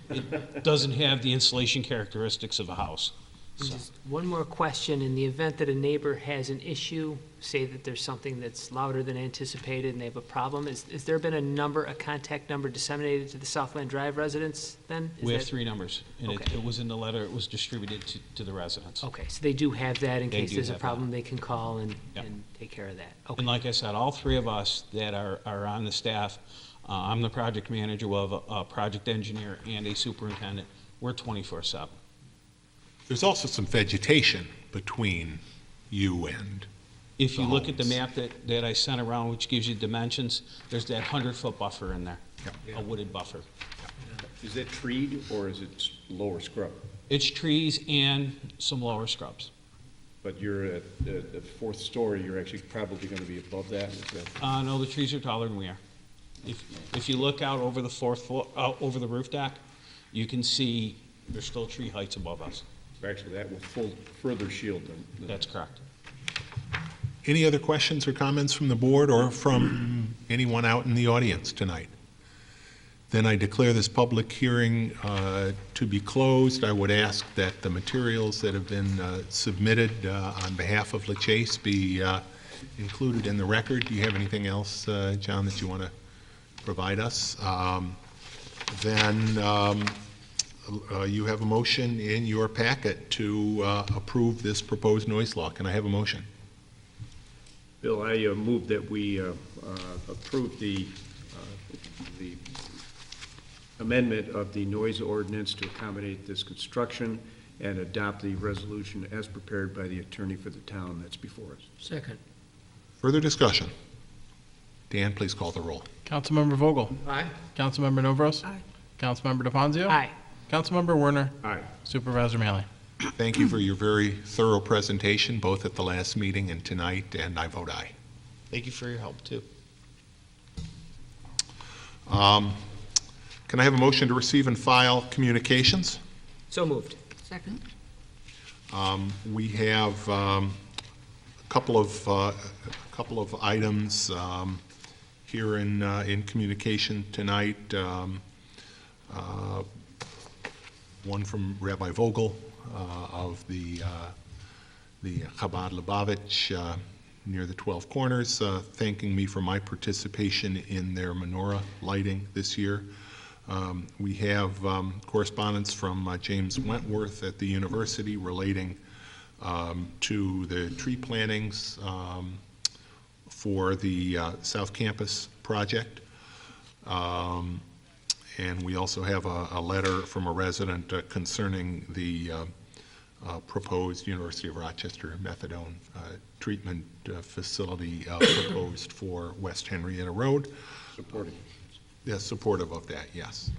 It doesn't have the insulation characteristics of a house. And So, just one more question. In the event that a neighbor has an issue, say that there's something that's louder than anticipated and they have a problem, has there been a contact number disseminated to the Southland Drive residents then? we have 3 numbers, and Okay. it was in the letter, it was distributed to the residents. Okay, so they do have that in They case do there's a have problem, they can call and Yep. take care of that. Okay. And like I said, all 3 of us that are on the staff, I'm the project manager, we'll have a project engineer and a superintendent. We're 24/7. There's also some vegetation between you and, If you The look at the homes. map that I sent around, which gives you dimensions, there's that 100-foot buffer in there, Yeah. a wooded buffer. Is it treed or is it lower scrub? It's trees and some lower scrubs. But you're at the 4th story, you're actually probably going to be above that? Is that- No, the trees are taller than we are. If you look out over the 4th floor, over the roof deck, you can see there's still tree heights above us. Actually, that will further shield them. That's correct. any other questions or comments from the board or from anyone out in the audience tonight? Then I declare this public hearing to be closed. I would ask that the materials that have been submitted on behalf of LaChase be included in the record. Do you have anything else, John, that you want to provide us? Then you have a motion in your packet to approve this proposed noise law. Can I have a motion? Bill, I move that we approve the amendment of the noise ordinance to accommodate this construction and adopt the resolution as prepared by the attorney for the town that's before us. Second. Further discussion? Dan, please call the roll. Councilmember Vogel? Aye. Councilmember Novros? Aye. Councilmember DeFanzio? Aye. Councilmember Werner? Aye. Supervisor Maley? Thank you for your very thorough presentation, both at the last meeting and tonight, and I vote aye. Thank you for your help, too. Can I have a motion to receive and file communications? So moved. Second? We have a couple of items here in communication tonight. one from Rabbi Vogel of the Chabad Lubavitch near the 12 Corners, thanking me for my participation in their menorah lighting this year. We have correspondence from James Wentworth at the university relating to the tree plantings for the South Campus project. And we also have a letter from a resident concerning the proposed University of Rochester methadone treatment facility proposed for West Henrietta Road. Supporting. Yes, supportive of that, yes.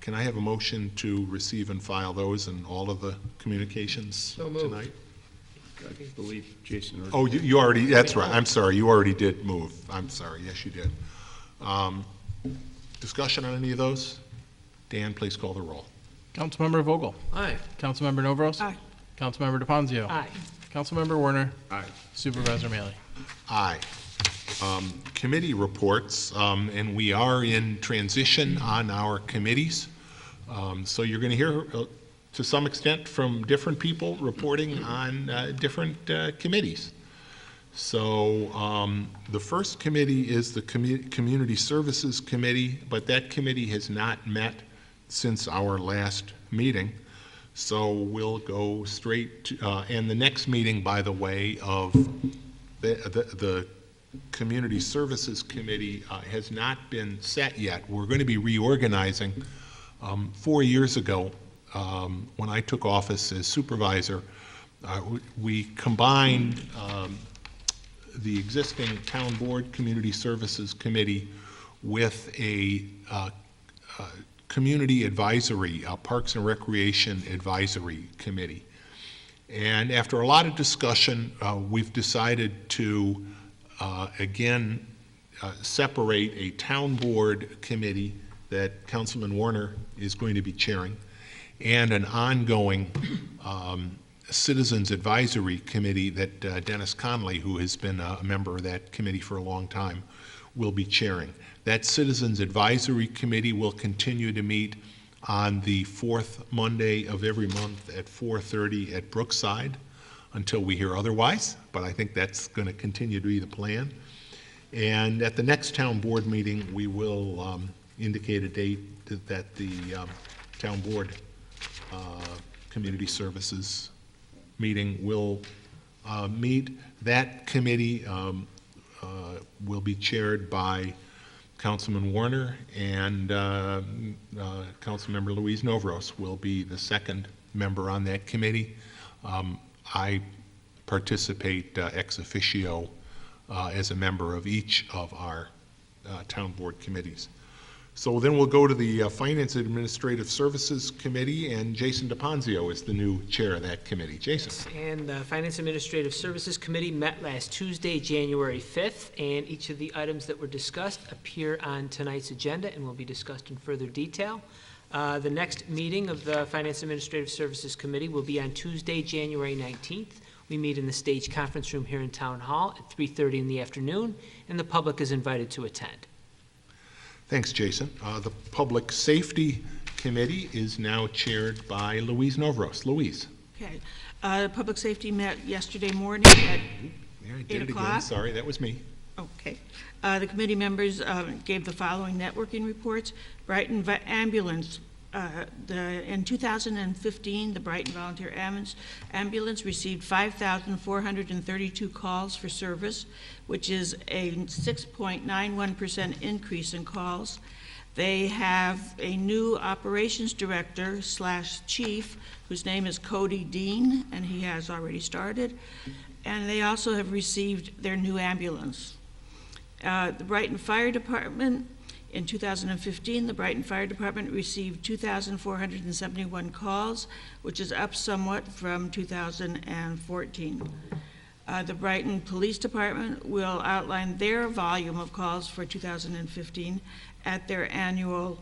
Can I have a motion to receive and file those and all of the communications So moved. tonight? I believe Jason already. Oh, you already, that's right, I'm sorry, you already did move. I'm sorry, yes, you did. Discussion on any of those? Dan, please call the roll. Councilmember Vogel, Aye. Councilmember Novros, Aye. Councilmember DeFanzio, Aye. Councilmember Werner, Aye. Supervisor Mealy. Aye. Committee reports, and we are in transition on our committees. So you're going to hear, to some extent, from different people reporting on different committees. So the first committee is the Community Services Committee, but that committee has not met since our last meeting. So we'll go straight to, and the next meeting, by the way, of the Community Services Committee has not been set yet. We're going to be reorganizing. 4 years ago, when I took office as supervisor, we combined the existing Town Board Community Services Committee with a Community Advisory, Parks and Recreation Advisory Committee. And after a lot of discussion, we've decided to again separate a Town Board Committee that Councilman Warner is going to be chairing and an ongoing Citizens Advisory Committee that Dennis Conley, who has been a member of that committee for a long time, will be chairing. That Citizens Advisory Committee will continue to meet on the fourth Monday of every month at 4:30 at Brookside until we hear otherwise, but I think that's going to continue to be the plan. And at the next town board meeting, we will indicate a date that the town board community services meeting will meet. That committee will be chaired by Councilman Warner, and Councilmember Louise Novros will be the second member on that committee. I participate ex officio as a member of each of our town board committees. So then we'll go to the Finance and Administrative Services Committee, and Jason DePonzio is the new chair of that committee. Jason. And the Finance Administrative Services Committee met last Tuesday, January 5th, and each of the items that were discussed appear on tonight's agenda and will be discussed in further detail. The next meeting of the Finance Administrative Services Committee will be on Tuesday, January 19th. We meet in the Stage Conference Room here in Town Hall at 3:30 in the afternoon, and the public is invited to attend. Thanks, Jason. The Public Safety Committee is now chaired by Louise Novros. Louise. Okay. Public Safety met yesterday morning at Yeah, I 8 did it again. o'clock. Sorry, that was me. Okay. The committee members gave the following networking reports. Brighton Ambulance, in 2015, the Brighton Volunteer Ambulance received 5,432 calls for service, which is a 6.91% increase in calls. They have a new operations director / chief, whose name is Cody Dean, and he has already started. And they also have received their new ambulance. The Brighton Fire Department, in 2015, the Brighton Fire Department received 2,471 calls, which is up somewhat from 2014. The Brighton Police Department will outline their volume of calls for 2015 at their annual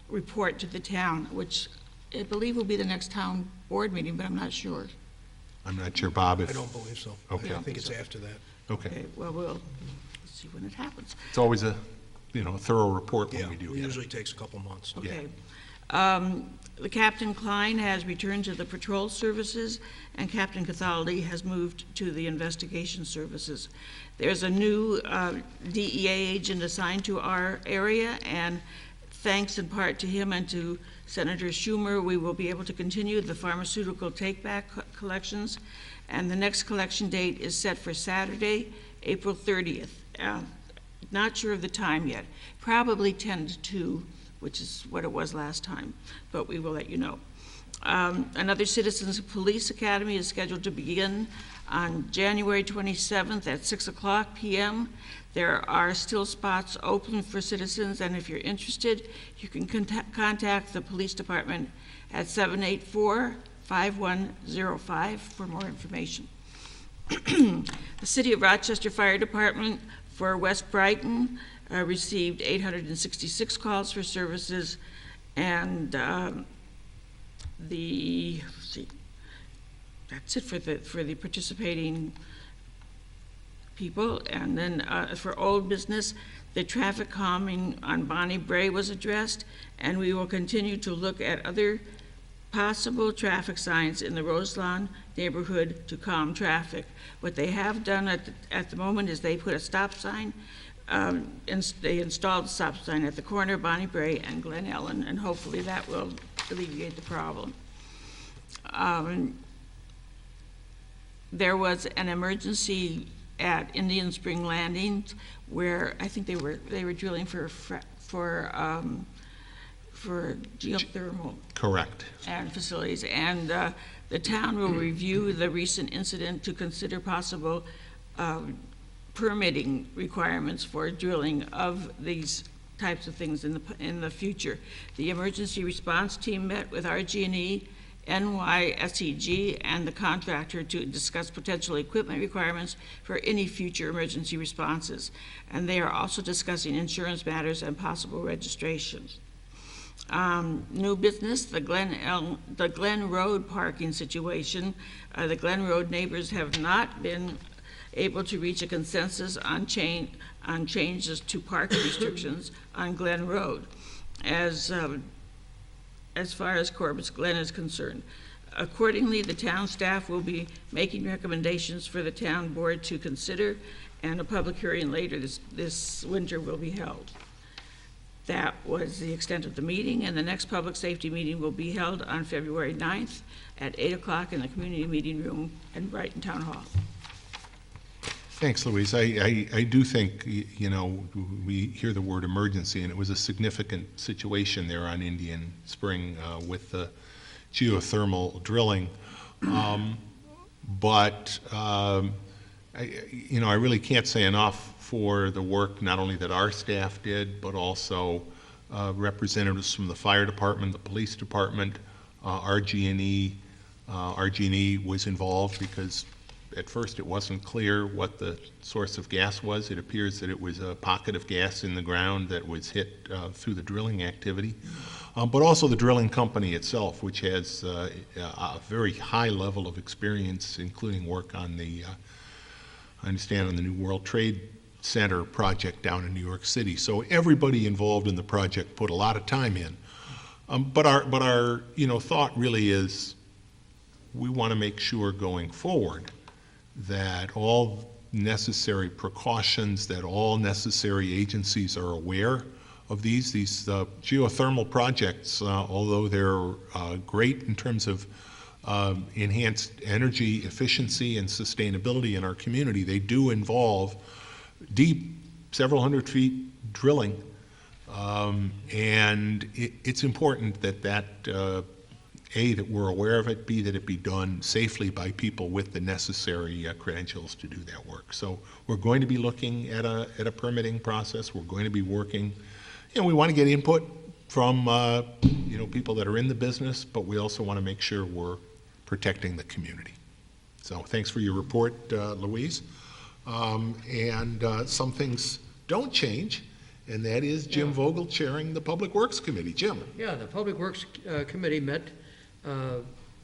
report to the town, which I believe will be the next town board meeting, but I'm not sure. I'm not sure, Bob, if... I don't believe so. Okay. I think it's after that. Okay. Well, we'll see when it happens. It's always a a thorough report when we do It get it. usually takes a couple months. Okay. The Captain Klein has returned to the patrol services, and Captain Cathaldi has moved to the investigation services. There's a new DEA agent assigned to our area, and thanks in part to him and to Senator Schumer, we will be able to continue the pharmaceutical take-back collections, and the next collection date is set for Saturday, April 30th. Not sure of the time yet, probably 10 to 2, which is what it was last time, but we will let you know. Another Citizens Police Academy is scheduled to begin on January 27th at 6:00 p.m. There are still spots open for citizens, and if you're interested, you can contact the police department at 784-5105 for more information. The City of Rochester Fire Department for West Brighton received 866 calls for services, and that's it for the participating people. And then for old business, the traffic calming on Bonnie Bray was addressed, and we will continue to look at other possible traffic signs in the Roselawn neighborhood to calm traffic. What they have done at the moment is they put a stop sign, they installed a stop sign at the corner of Bonnie Bray and Glen Ellen, and hopefully that will alleviate the problem. There was an emergency at Indian Spring Landing where I think they were drilling for geothermal. Correct. And facilities, and the town will review the recent incident to consider possible permitting requirements for drilling of these types of things in the future. The emergency response team met with RG&E, NYSEG, and the contractor to discuss potential equipment requirements for any future emergency responses. And they are also discussing insurance matters and possible registrations. New business, the Glen Road parking situation. The Glen Road neighbors have not been able to reach a consensus on changes to parking restrictions on Glen Road as far as Corbett's Glen is concerned. Accordingly, the town staff will be making recommendations for the town board to consider, and a public hearing later this winter will be held. That was the extent of the meeting, and the next public safety meeting will be held on February 9th at 8 o'clock in the community meeting room in Brighton Town Hall. Thanks, Louise. I do think, we hear the word emergency, and it was a significant situation there on Indian Spring with the geothermal drilling. But I really can't say enough for the work not only that our staff did, but also representatives from the fire department, the police department, RG&E. RG&E was involved because at first it wasn't clear what the source of gas was. It appears that it was a pocket of gas in the ground that was hit through the drilling activity. But also the drilling company itself, which has a very high level of experience, including work on the, I understand, on the New World Trade Center project down in New York City. So everybody involved in the project put a lot of time in. But our thought really is we want to make sure going forward that all necessary precautions, that all necessary agencies are aware of these geothermal projects, although they're great in terms of enhanced energy efficiency and sustainability in our community. They do involve deep, several hundred feet drilling, and it's important that A, that we're aware of it, B, that it be done safely by people with the necessary credentials to do that work. So we're going to be looking at a permitting process. We're going to be working, we want to get input from people that are in the business, but we also want to make sure we're protecting the community. So thanks for your report, Louise. And some things don't change, and that is Jim Vogel chairing the Public Works Committee. Jim. Yeah, the Public Works Committee met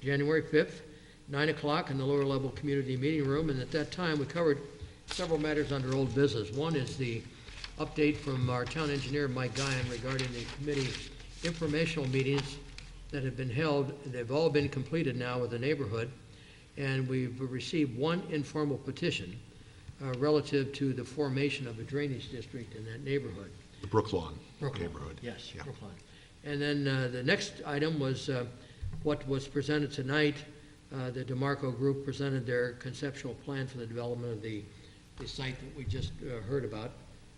January 5th, 9 o'clock in the lower level community meeting room, and at that time we covered several matters under old business. One is the update from our town engineer, Mike Guyon, regarding the committee informational meetings that have been held. They've all been completed now with the neighborhood, and we've received one informal petition relative to the formation of a drainage district in that neighborhood. The Brooklawn Brooklawn. neighborhood. Yes, Yeah. Brooklawn. And then the next item was what was presented tonight. The DeMarco Group presented their conceptual plan for the development of the site that we just heard about,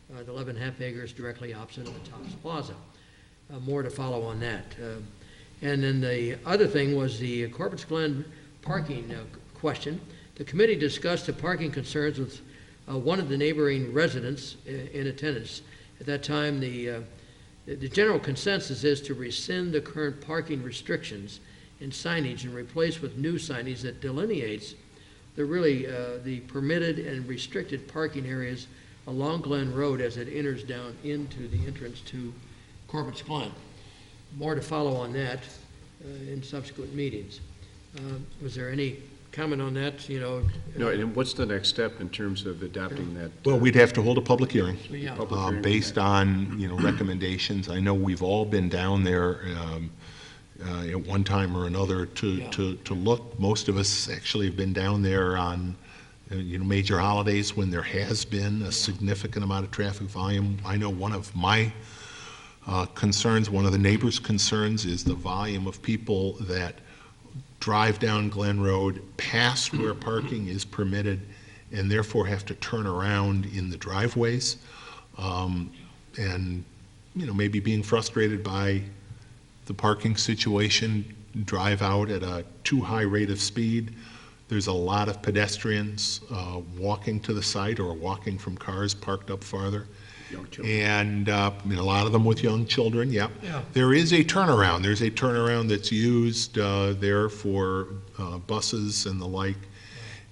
the 11.5 acres directly opposite of the Tops Plaza. More to follow on that. And then the other thing was the Corbett's Glen parking question. The committee discussed the parking concerns with one of the neighboring residents in attendance. At that time, the general consensus is to rescind the current parking restrictions and signage and replace with new signage that delineates the permitted and restricted parking areas along Glen Road as it enters down into the entrance to Corbett's Glen. More to follow on that in subsequent meetings. Was there any comment on that? No, and what's the next step in terms of adopting that? Well, we'd have to hold a public hearing. Yeah. Public hearing. Based on, recommendations. I know we've all been down there at one time or another to look. Most of us actually have been down there on, major holidays when there has been a significant amount of traffic volume. I know one of my concerns, one of the neighbors' concerns, is the volume of people that drive down Glen Road past where parking is permitted and therefore have to turn around in the driveways, and maybe being frustrated by the parking situation, drive out at a too high rate of speed. There's a lot of pedestrians walking to the site or walking from cars parked up farther. Young children. And a lot of them with young children, yep. Yeah. There is a turnaround. There's a turnaround that's used there for buses and the like.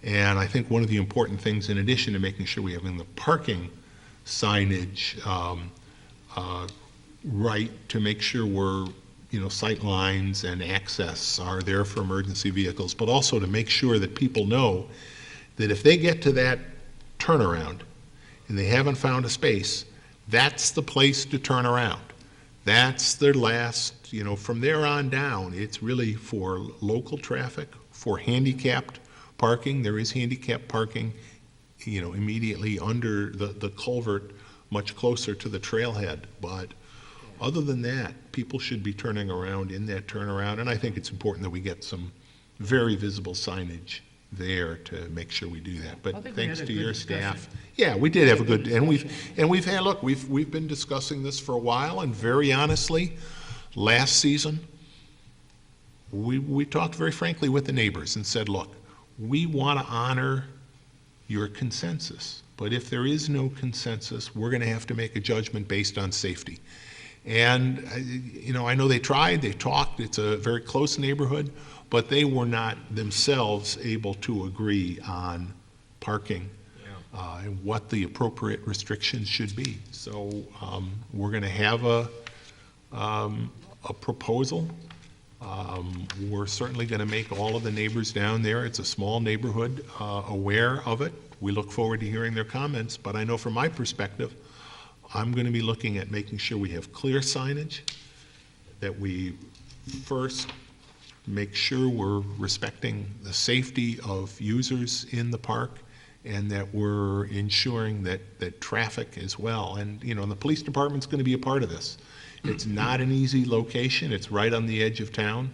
And I think one of the important things, in addition to making sure we have in the parking signage right, to make sure we're, sight lines and access are there for emergency vehicles, but also to make sure that people know that if they get to that turnaround and they haven't found a space, that's the place to turn around. That's their last, from there on down, it's really for local traffic, for handicapped parking. There is handicapped parking, immediately under the culvert, much closer to the trailhead. But other than that, people should be turning around in that turnaround, and I think it's important that we get some very visible signage there to make sure we do that. I But think we thanks had a to good your discussion. staff. Yeah, we did have a good, and we've had, look, we've been discussing this for a while, and very honestly, last season, we talked very frankly with the neighbors and said, look, we want to honor your consensus, but if there is no consensus, we're going to have to make a judgment based on safety. And, I know they tried, they talked, it's a very close neighborhood, but they were not themselves able to agree on parking and what the appropriate restrictions should be. So we're going to have a proposal. We're certainly going to make all of the neighbors down there, it's a small neighborhood, aware of it. We look forward to hearing their comments, but I know from my perspective, I'm going to be looking at making sure we have clear signage, that we first make sure we're respecting the safety of users in the park, and that we're ensuring that traffic as well. And, the police department's going to be a part of this. It's not an easy location. It's right on the edge of town.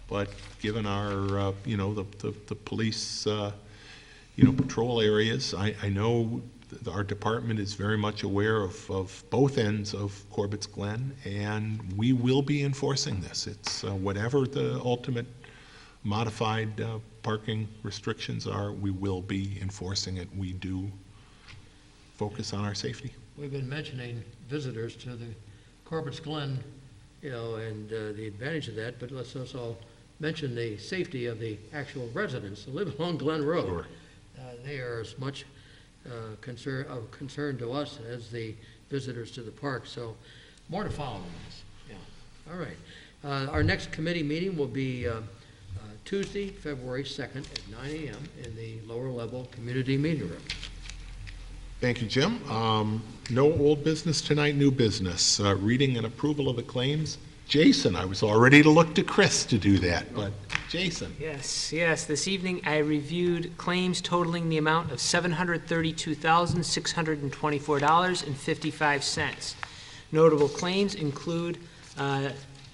But given our, the police, patrol areas, I know our department is very much aware of both ends of Corbett's Glen, and we will be enforcing this. It's whatever the ultimate modified parking restrictions are, we will be enforcing it. We do focus on our safety. We've been mentioning visitors to the Corbett's Glen, and the advantage of that, but let's also mention the safety of the actual residents who live along Glen Road. Sure. They are as much concern to us as the visitors to the park, so more to follow on this. Yeah. All right. Our next committee meeting will be Tuesday, February 2nd at 9 a.m. in the lower level community meeting room. Thank you, Jim. No old business tonight, new business. Reading and approval of the claims. Jason, I was all ready to look to Chris to do that, but Jason. Yes, this evening I reviewed claims totaling the amount of $732,624.55. Notable claims include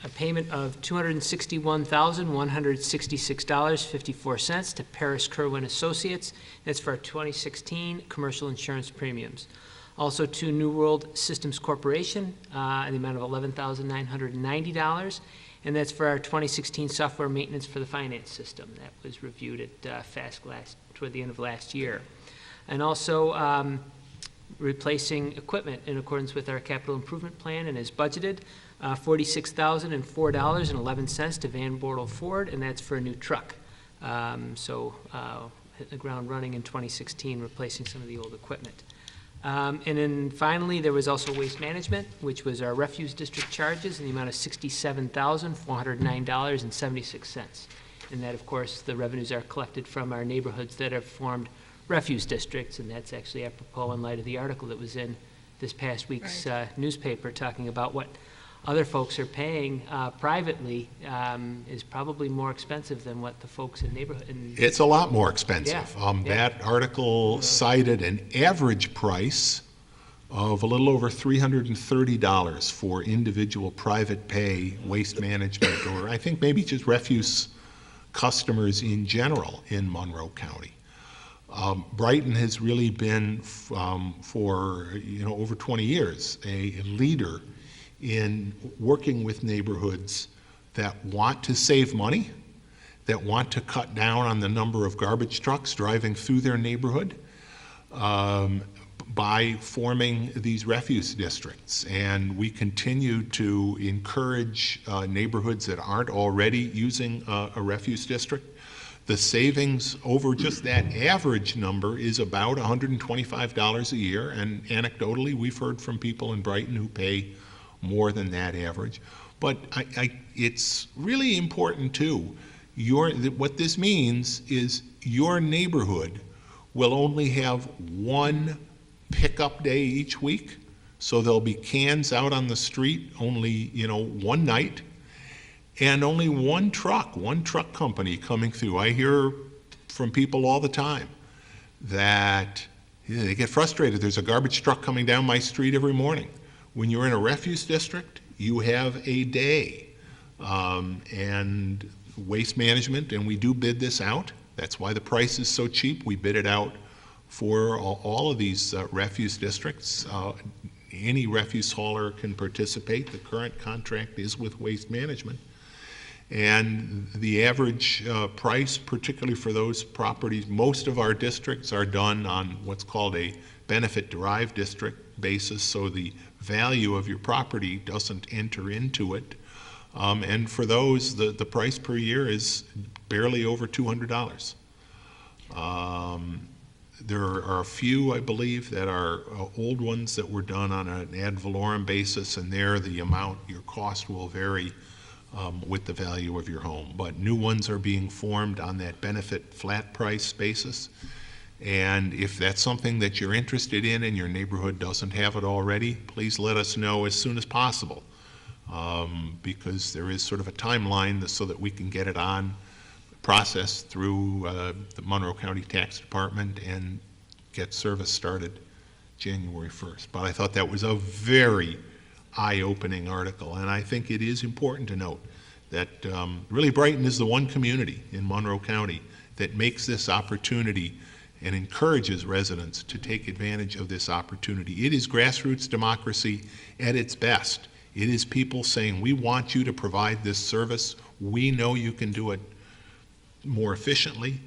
a payment of $261,166.54 to Paris Kerwin Associates. That's for our 2016 commercial insurance premiums. Also to New World Systems Corporation in the amount of $11,990, and that's for our 2016 software maintenance for the finance system. That was reviewed at toward the end of last year. And also replacing equipment in accordance with our capital improvement plan and as budgeted, $46,004.11 to Van Bortle Ford, and that's for a new truck. Hit the ground running in 2016, replacing some of the old equipment. And then finally, there was also waste management, which was our refuse district charges in the amount of $67,409.76. And that, of course, the revenues are collected from our neighborhoods that have formed refuse districts, and that's actually apropos in light of the article that was in this past week's newspaper talking about what other folks are paying privately is probably more expensive than what the folks in neighborhood. It's a lot more expensive. Yeah. That article cited an average price of a little over $330 for individual private pay waste management, or I think maybe just refuse customers in general in Monroe County. Brighton has really been, for over 20 years, a leader in working with neighborhoods that want to save money, that want to cut down on the number of garbage trucks driving through their neighborhood by forming these refuse districts. And we continue to encourage neighborhoods that aren't already using a refuse district. The savings over just that average number is about $125 a year, and anecdotally, we've heard from people in Brighton who pay more than that average. But it's really important too. What this means is your neighborhood will only have one pickup day each week. So there'll be cans out on the street only, one night, and only one truck company coming through. I hear from people all the time that they get frustrated. There's a garbage truck coming down my street every morning. When you're in a refuse district, you have a day. And waste management, and we do bid this out. That's why the price is so cheap. We bid it out for all of these refuse districts. Any refuse hauler can participate. The current contract is with Waste Management. And the average price, particularly for those properties, most of our districts are done on what's called a benefit-derived district basis, so the value of your property doesn't enter into it. And for those, the price per year is barely over $200. There are a few, I believe, that are old ones that were done on an ad valorem basis, and there the amount, your cost will vary with the value of your home. But new ones are being formed on that benefit flat price basis. And if that's something that you're interested in and your neighborhood doesn't have it already, please let us know as soon as possible, because there is sort of a timeline so that we can get it on, processed through the Monroe County Tax Department and get service started January 1st. But I thought that was a very eye-opening article, and I think it is important to note that really Brighton is the one community in Monroe County that makes this opportunity and encourages residents to take advantage of this opportunity. It is grassroots democracy at its best. It is people saying, we want you to provide this service. We know you can do it more efficiently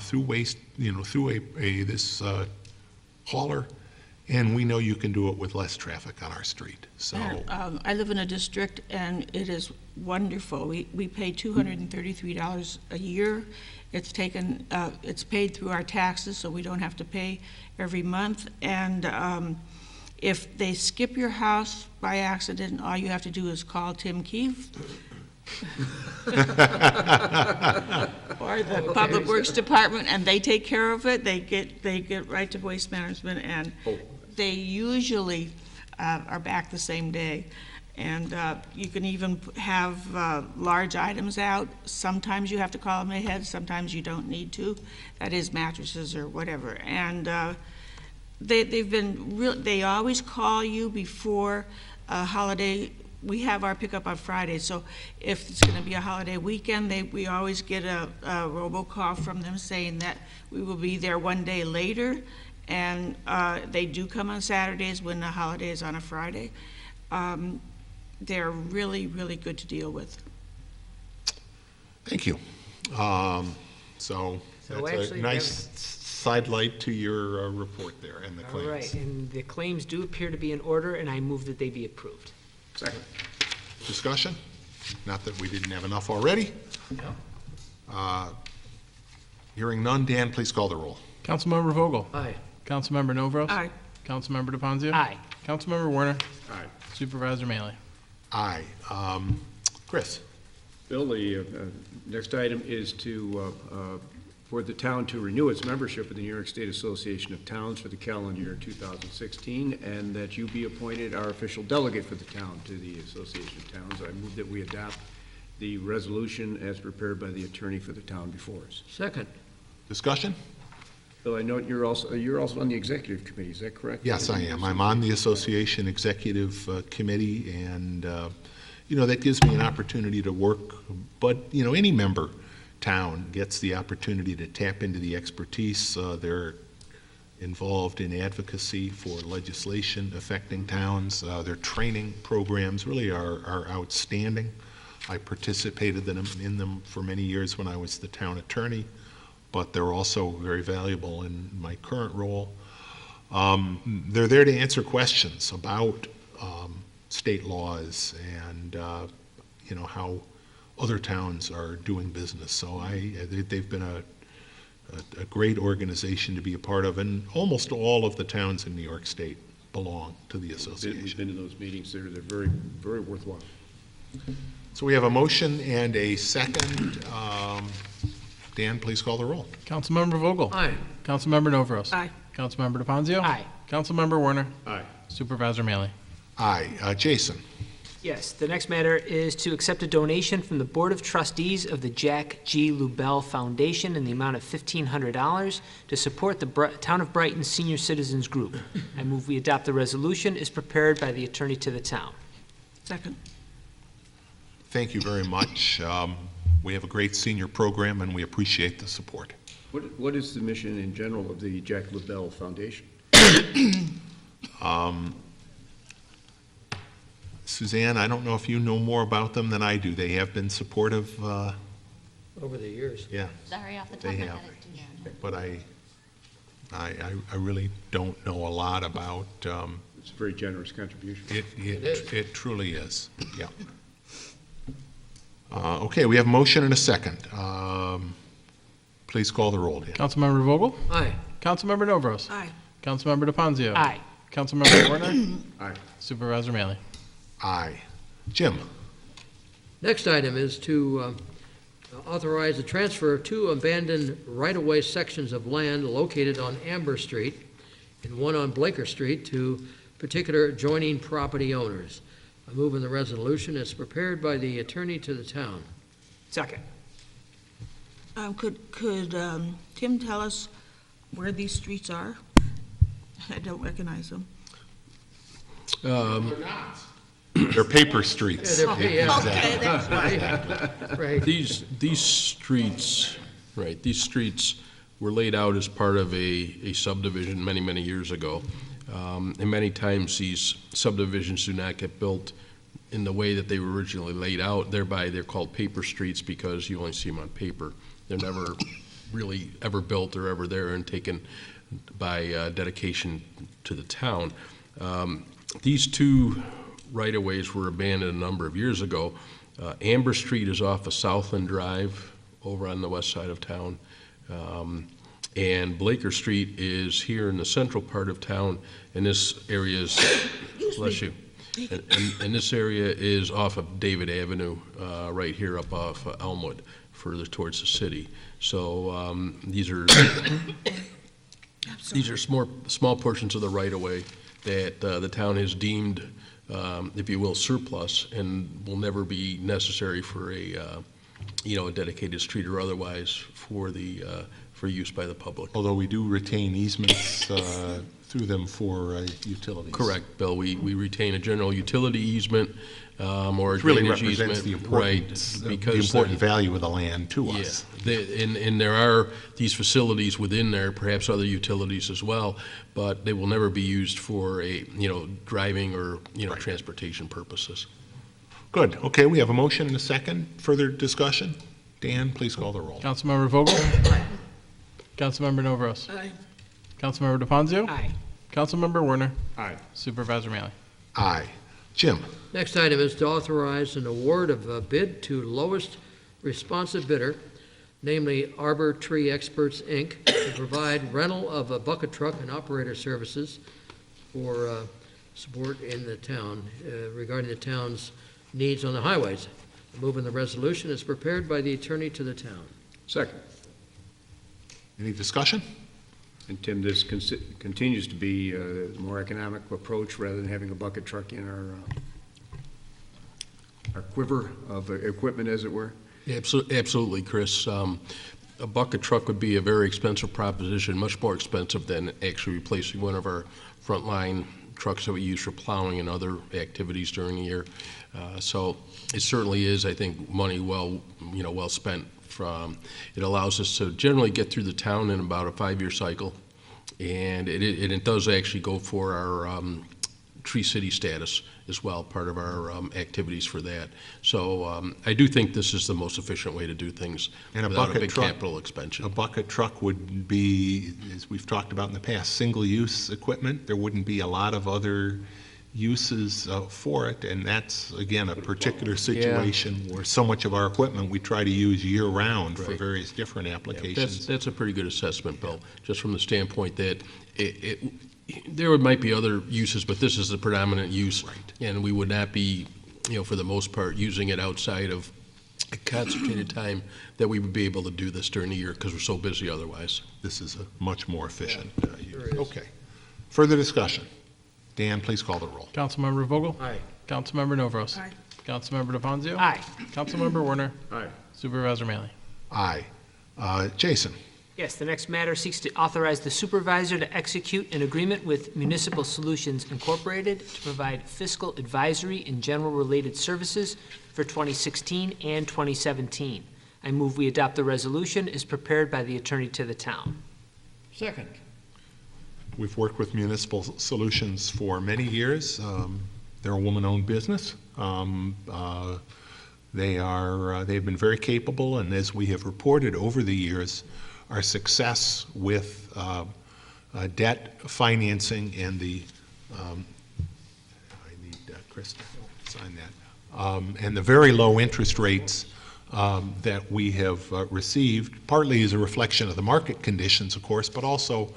through waste, through this hauler, and we know you can do it with less traffic on our street. So I live in a district, and it is wonderful. We pay $233 a year. It's paid through our taxes, so we don't have to pay every month. And if they skip your house by accident, all you have to do is call Tim Keefe or the Public Works Department, and they take care of it. They get right to Waste Management, and they usually are back the same day. And you can even have large items out. Sometimes you have to call them ahead, sometimes you don't need to. That is mattresses or whatever. And they've been real. They always call you before a holiday. We have our pickup on Friday, so if it's going to be a holiday weekend, we always get a robocall from them saying that we will be there one day later. And they do come on Saturdays when the holiday is on a Friday. They're really, really good to deal with. Thank you. So that's actually, a nice sidelight to your report there and the claims. All right, and the claims do appear to be in order, and I move that they be approved. Second. Discussion? Not that we didn't have enough already. Hearing none, Dan, please call the roll. Councilmember Vogel? Aye. Councilmember Novros? Aye. Councilmember DePonzio? Aye. Councilmember Warner? Aye. Supervisor Maley? Aye. Chris? Bill, the next item is for the town to renew its membership of the New York State Association of Towns for the calendar year 2016, and that you be appointed our official delegate for the town to the Association of Towns. I move that we adopt the resolution as prepared by the attorney for the town before us. Second. Discussion? Bill, I know you're also on the executive committee, is that correct? Yes, I am. I'm on the association executive committee, and, that gives me an opportunity to work. But, any member town gets the opportunity to tap into the expertise. They're involved in advocacy for legislation affecting towns. Their training programs really are outstanding. I participated in them for many years when I was the town attorney, but they're also very valuable in my current role. They're there to answer questions about state laws and how other towns are doing business. So they've been a great organization to be a part of, and almost all of the towns in New York State belong to the association. We've been to those meetings. They're very, very worthwhile. So we have a motion and a second. Dan, please call the roll. Councilmember Vogel? Aye. Councilmember Novros? Aye. Councilmember DePonzio? Aye. Councilmember Warner? Aye. Supervisor Maley? Aye. Jason? Yes, the next matter is to accept a donation from the Board of Trustees of the Jack G. Lubell Foundation in the amount of $1,500 to support the Town of Brighton Senior Citizens Group. I move we adopt the resolution as prepared by the attorney to the town. Second. Thank you very much. We have a great senior program, and we appreciate the support. What is the mission in general of the Jack LaBelle Foundation? Suzanne, I don't know if you know more about them than I do. They have been supportive, Over the years. yeah, Sorry, off the top They of my have. head, I do not know. but I really don't know a lot about, It's a very generous contribution. it truly is, yeah. Okay, we have a motion and a second. Please call the roll, Dan. Councilmember Vogel? Aye. Councilmember Novros? Aye. Councilmember DePonzio? Aye. Councilmember Warner? Aye. Supervisor Maley? Aye. Jim? Next item is to authorize the transfer of two abandoned right-of-way sections of land located on Amber Street and one on Blaker Street to particular adjoining property owners. I move in the resolution as prepared by the attorney to the town. Second. Could Tim tell us where these streets are? I don't recognize them. They're paper streets. Yeah, they're- yeah. Okay, that's Right. These streets, right, these streets were laid out as part of a subdivision many, many years ago. And many times these subdivisions do not get built in the way that they were originally laid out, thereby they're called paper streets because you only see them on paper. They're never really ever built or ever there and taken by dedication to the town. These two right-of-ways were abandoned a number of years ago. Amber Street is off of Southland Drive over on the west side of town. And Blaker Street is here in the central part of town, and this area is, bless you, And this area is off of David Avenue, right here up off Elmwood, further towards the city. So these are small portions of the right-of-way that the town has deemed, if you will, surplus, and will never be necessary for a dedicated street or otherwise for use by the public. Although we do retain easements through them for utilities. Correct, Bill. We retain a general utility easement or a Which really drainage represents easement. the Right, importance, the because important value of the land to Yeah, us. and there are these facilities within there, perhaps other utilities as well, but they will never be used for driving or, Right. transportation purposes. Good. Okay, we have a motion and a second. Further discussion? Dan, please call the roll. Councilmember Vogel? Councilmember Novros? Aye. Councilmember DeFanzio? Aye. Councilmember Werner? Aye. Supervisor Mealy? Aye. Jim? Next item is to authorize an award of a bid to lowest responsive bidder, namely Arbor Tree Experts, Inc., to provide rental of a bucket truck and operator services for support in the town regarding the town's needs on the highways. The move in the resolution is prepared by the attorney to the town. Second. Any discussion? And Tim, this continues to be a more economic approach rather than having a bucket truck in our quiver of equipment, as it were? Absolutely, Chris. A bucket truck would be a very expensive proposition, much more expensive than actually replacing one of our frontline trucks that we use for plowing and other activities during the year. So it certainly is, I think, money well spent. It allows us to generally get through the town in about a 5-year cycle, and it does actually go for our Tree City status as well, part of our activities for that. So I do think this is the most efficient way to do things And without a big capital expension. A bucket truck would be, as we've talked about in the past, single-use equipment. There wouldn't be a lot of other uses for it, and that's, again, a particular situation where so much of our equipment we try to use year-round for Right. various different Yeah, applications. that's a pretty good assessment, Bill, just from the standpoint that there might be other uses, but this is the predominant use. Right. And we would not be, for the most part, using it outside of a concentrated time that we would be able to do this during the year because we're so busy otherwise. This is a much more efficient use. Sure is. Okay. Further discussion? Dan, please call the roll. Councilmember Vogel? Aye. Councilmember Novros? Aye. Councilmember DeFanzio? Aye. Councilmember Werner? Aye. Supervisor Mealy? Aye. Jason? Yes, the next matter seeks to authorize the supervisor to execute an agreement with Municipal Solutions Incorporated to provide fiscal advisory and general related services for 2016 and 2017. I move we adopt the resolution as prepared by the attorney to the town. Second. We've worked with Municipal Solutions for many years. They're a woman-owned business. They've been very capable, and as we have reported over the years, our success with debt financing and I need Chris to sign that, and the very low interest rates that we have received, partly as a reflection of the market conditions, of course, but also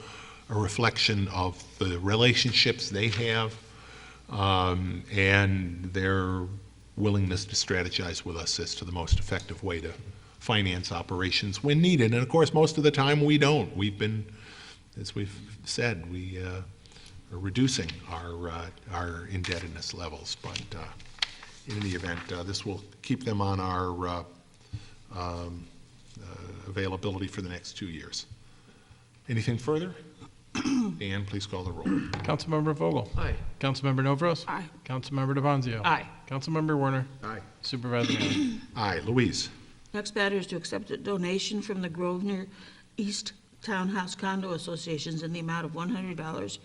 a reflection of the relationships they have and their willingness to strategize with us as to the most effective way to finance operations when needed. And of course, most of the time we don't. We've been, as we've said, we are reducing our indebtedness levels. But in any event, this will keep them on our availability for the next 2 years. Anything further? Dan, please call the roll. Councilmember Vogel? Aye. Councilmember Novros? Aye. Councilmember DeFanzio? Aye. Councilmember Werner? Aye. Supervisor Mealy? Aye. Louise? Next matter is to accept a donation from the Grosvenor East Townhouse Condo Associations in the amount of $100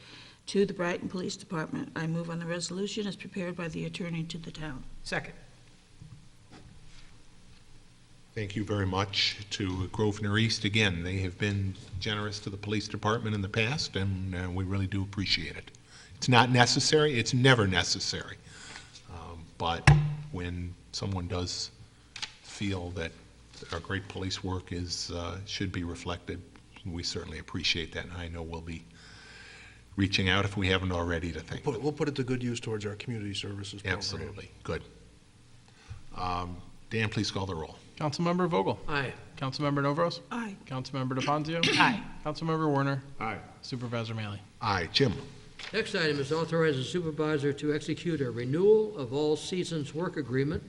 to the Brighton Police Department. I move on the resolution as prepared by the attorney to the town. Second. Thank you very much to Grosvenor East. Again, they have been generous to the police department in the past, and we really do appreciate it. It's not necessary, it's never necessary. But when someone does feel that our great police work should be reflected, we certainly appreciate that, and I know we'll be reaching out if we haven't already to thank them. We'll put it to good use towards our community services program. Absolutely, good. Dan, please call the roll. Councilmember Vogel? Aye. Councilmember Novros? Aye. Councilmember DeFanzio? Aye. Councilmember Warner? Aye. Supervisor Maley? Aye. Jim? Next item is authorize the supervisor to execute a renewal of all seasons work agreement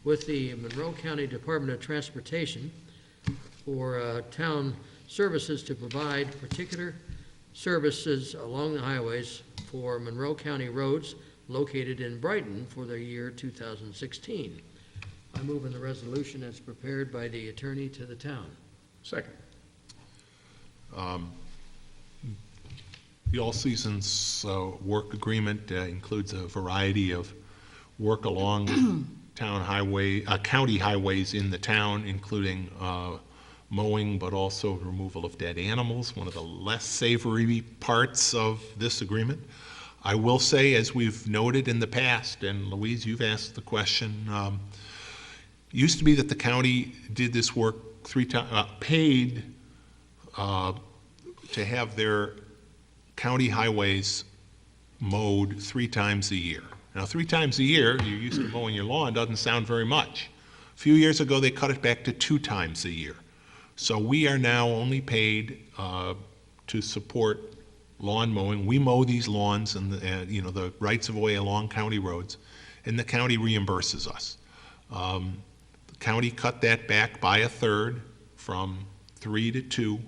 with the Monroe County Department of Transportation for town services to provide particular services along the highways for Monroe County roads located in Brighton for the year 2016. I move in the resolution as prepared by the attorney to the town. Second. The all-seasons work agreement includes a variety of work along county highways in the town, including mowing, but also removal of dead animals, one of the less savory parts of this agreement. I will say, as we've noted in the past, and Louise, you've asked the question, used to be that the county did this work paid to have their county highways mowed 3 times a year. Now, 3 times a year, you're used to mowing your lawn, doesn't sound very much. A few years ago, they cut it back to 2 times a year. So we are now only paid to support lawn mowing. We mow these lawns and the rights of way along county roads, and the county reimburses us. The county cut that back by 1/3 from 3 to 2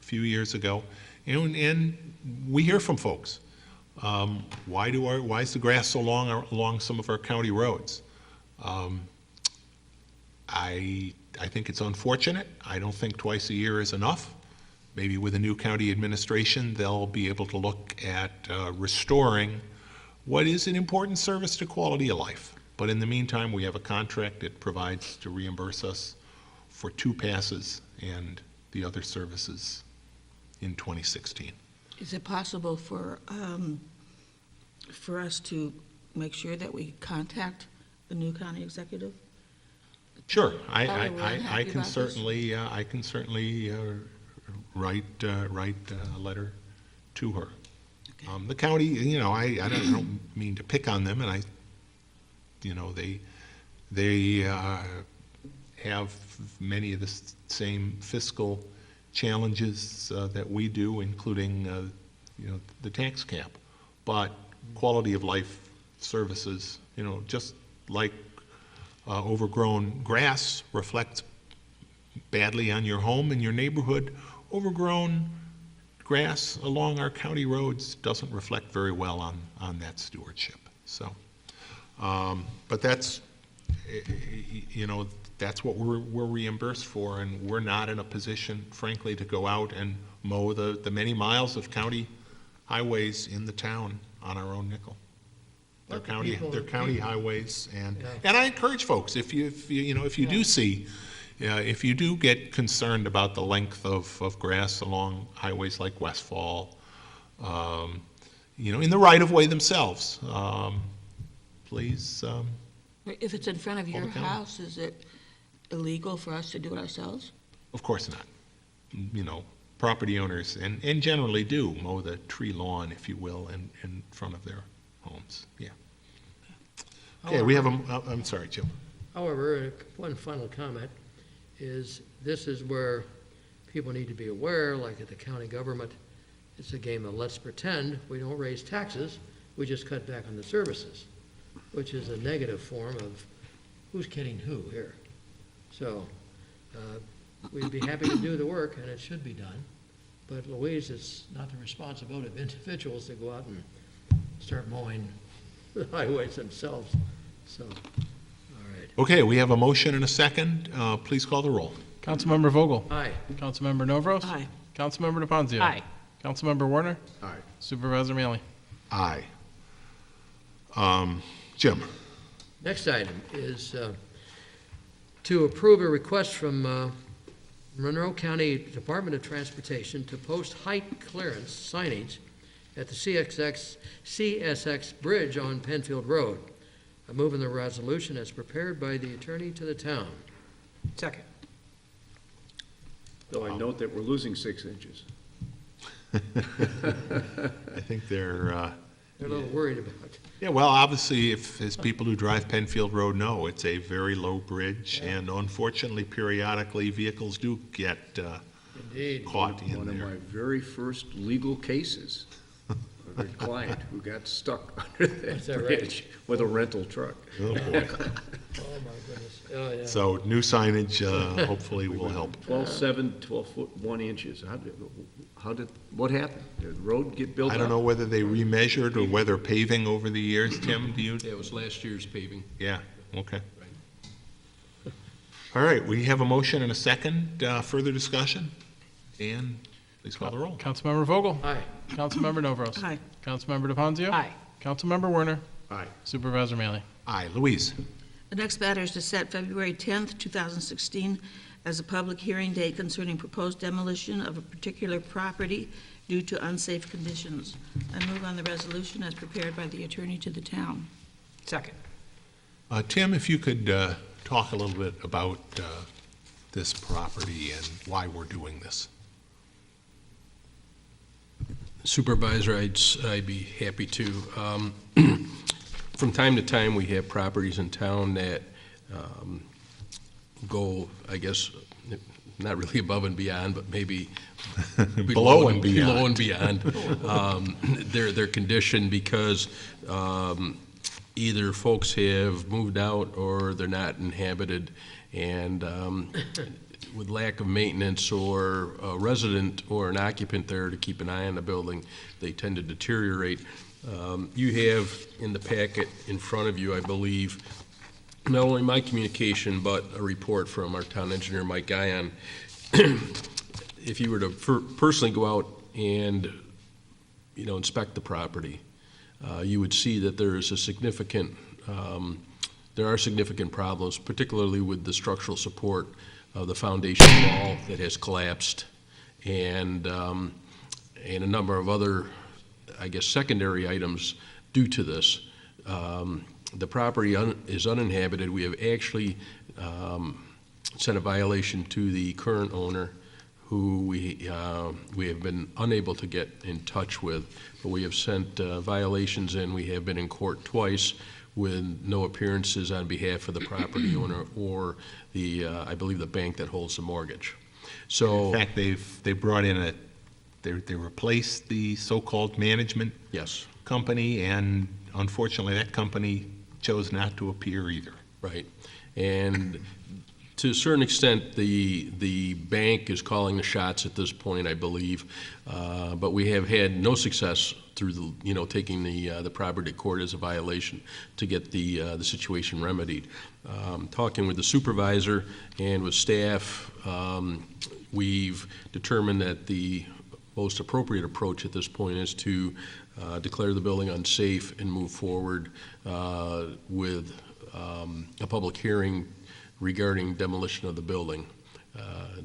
a few years ago, and we hear from folks. Why is the grass so long along some of our county roads? I think it's unfortunate. I don't think twice a year is enough. Maybe with a new county administration, they'll be able to look at restoring what is an important service to quality of life. But in the meantime, we have a contract that provides to reimburse us for 2 passes and the other services in 2016. Is it possible for us to make sure that we contact the new county executive? Sure, Probably I we're unhappy can about this. certainly write a letter to her. The county, I don't mean to pick on them, and they have many of the same fiscal challenges that we do, including the tax cap. But quality of life services, just like overgrown grass reflects badly on your home and your neighborhood, overgrown grass along our county roads doesn't reflect very well on that stewardship. So, but that's what we're reimbursed for, and we're not in a position, frankly, to go out and mow the many miles of county highways in the town on our own nickel. They're county highways, and I encourage folks, if you do see, if you do get concerned about the length of grass along highways like Westfall, in the right of way themselves, please. If it's in front of your the county. house, is it illegal for us to do it ourselves? Of course not. Property owners and generally do mow the tree lawn, if you will, in front of their homes. Yeah. Okay, we have I'm sorry, Jim. However, one final comment is this is where people need to be aware, like at the county government, it's a game of let's pretend we don't raise taxes, we just cut back on the services, which is a negative form of who's kidding who here. So we'd be happy to do the work, and it should be done. But Louise, it's not the responsibility of individuals to go out and start mowing the highways themselves. So, all right. Okay, we have a motion and a second. Please call the roll. Councilmember Vogel? Aye. Councilmember Novros? Aye. Councilmember DeFanzio? Aye. Councilmember Warner? Aye. Supervisor Maley? Aye. Jim. Next item is to approve a request from Monroe County Department of Transportation to post height clearance signage at the CSX Bridge on Penfield Road. I move in the resolution as prepared by the attorney to the town. Second. Though I note that we're losing 6 inches. I think they're, They're a little worried about it. yeah, well, obviously, as people who drive Penfield Road know, it's a very low bridge, and unfortunately, periodically, vehicles do get Indeed. caught in One of there. my very first legal cases, of a client who got stuck under Is that that right? bridge with a rental truck. Oh, boy. Oh, my goodness. Oh, yeah. So new signage hopefully will help. 12.7, 12 foot 1 inches. What happened? Did the road get built up? I don't know whether they remeasured or whether paving over the years, Tim, do you? That was last year's paving. Yeah, okay. All right, we have a motion and a second. Further discussion? Dan, please call the roll. Councilmember Vogel? Aye. Councilmember Novros? Aye. Councilmember DeFanzio? Aye. Councilmember Werner? Aye. Supervisor Mealy? Aye. Louise? The next matter is to set February 10th, 2016 as a public hearing date concerning proposed demolition of a particular property due to unsafe conditions. I move on the resolution as prepared by the attorney to the town. Second. Tim, if you could talk a little bit about this property and why we're doing this. Supervisor, I'd be happy to. From time to time, we have properties in town that go, I guess, not really above and beyond, but maybe Below and beyond. Below and beyond. They're conditioned because either folks have moved out or they're not inhabited, and with lack of maintenance or a resident or an occupant there to keep an eye on the building, they tend to deteriorate. You have in the packet in front of you, I believe, not only my communication, but a report from our town engineer, Mike Guyon. If you were to personally go out and, inspect the property, you would see that there is a significant, there are significant problems, particularly with the structural support of the foundation wall that has collapsed, and a number of other, I guess, secondary items due to this. The property is uninhabited. We have actually sent a violation to the current owner, who we have been unable to get in touch with, but we have sent violations, and we have been in court twice with no appearances on behalf of the property owner or the, I believe, the bank that holds the mortgage. So, In fact, they brought in they replaced the so-called management yes, company, and unfortunately, that company chose not to appear either. right. And to a certain extent, the bank is calling the shots at this point, I believe, but we have had no success through taking the property to court as a violation to get the situation remedied. Talking with the supervisor and with staff, we've determined that the most appropriate approach at this point is to declare the building unsafe and move forward with a public hearing regarding demolition of the building.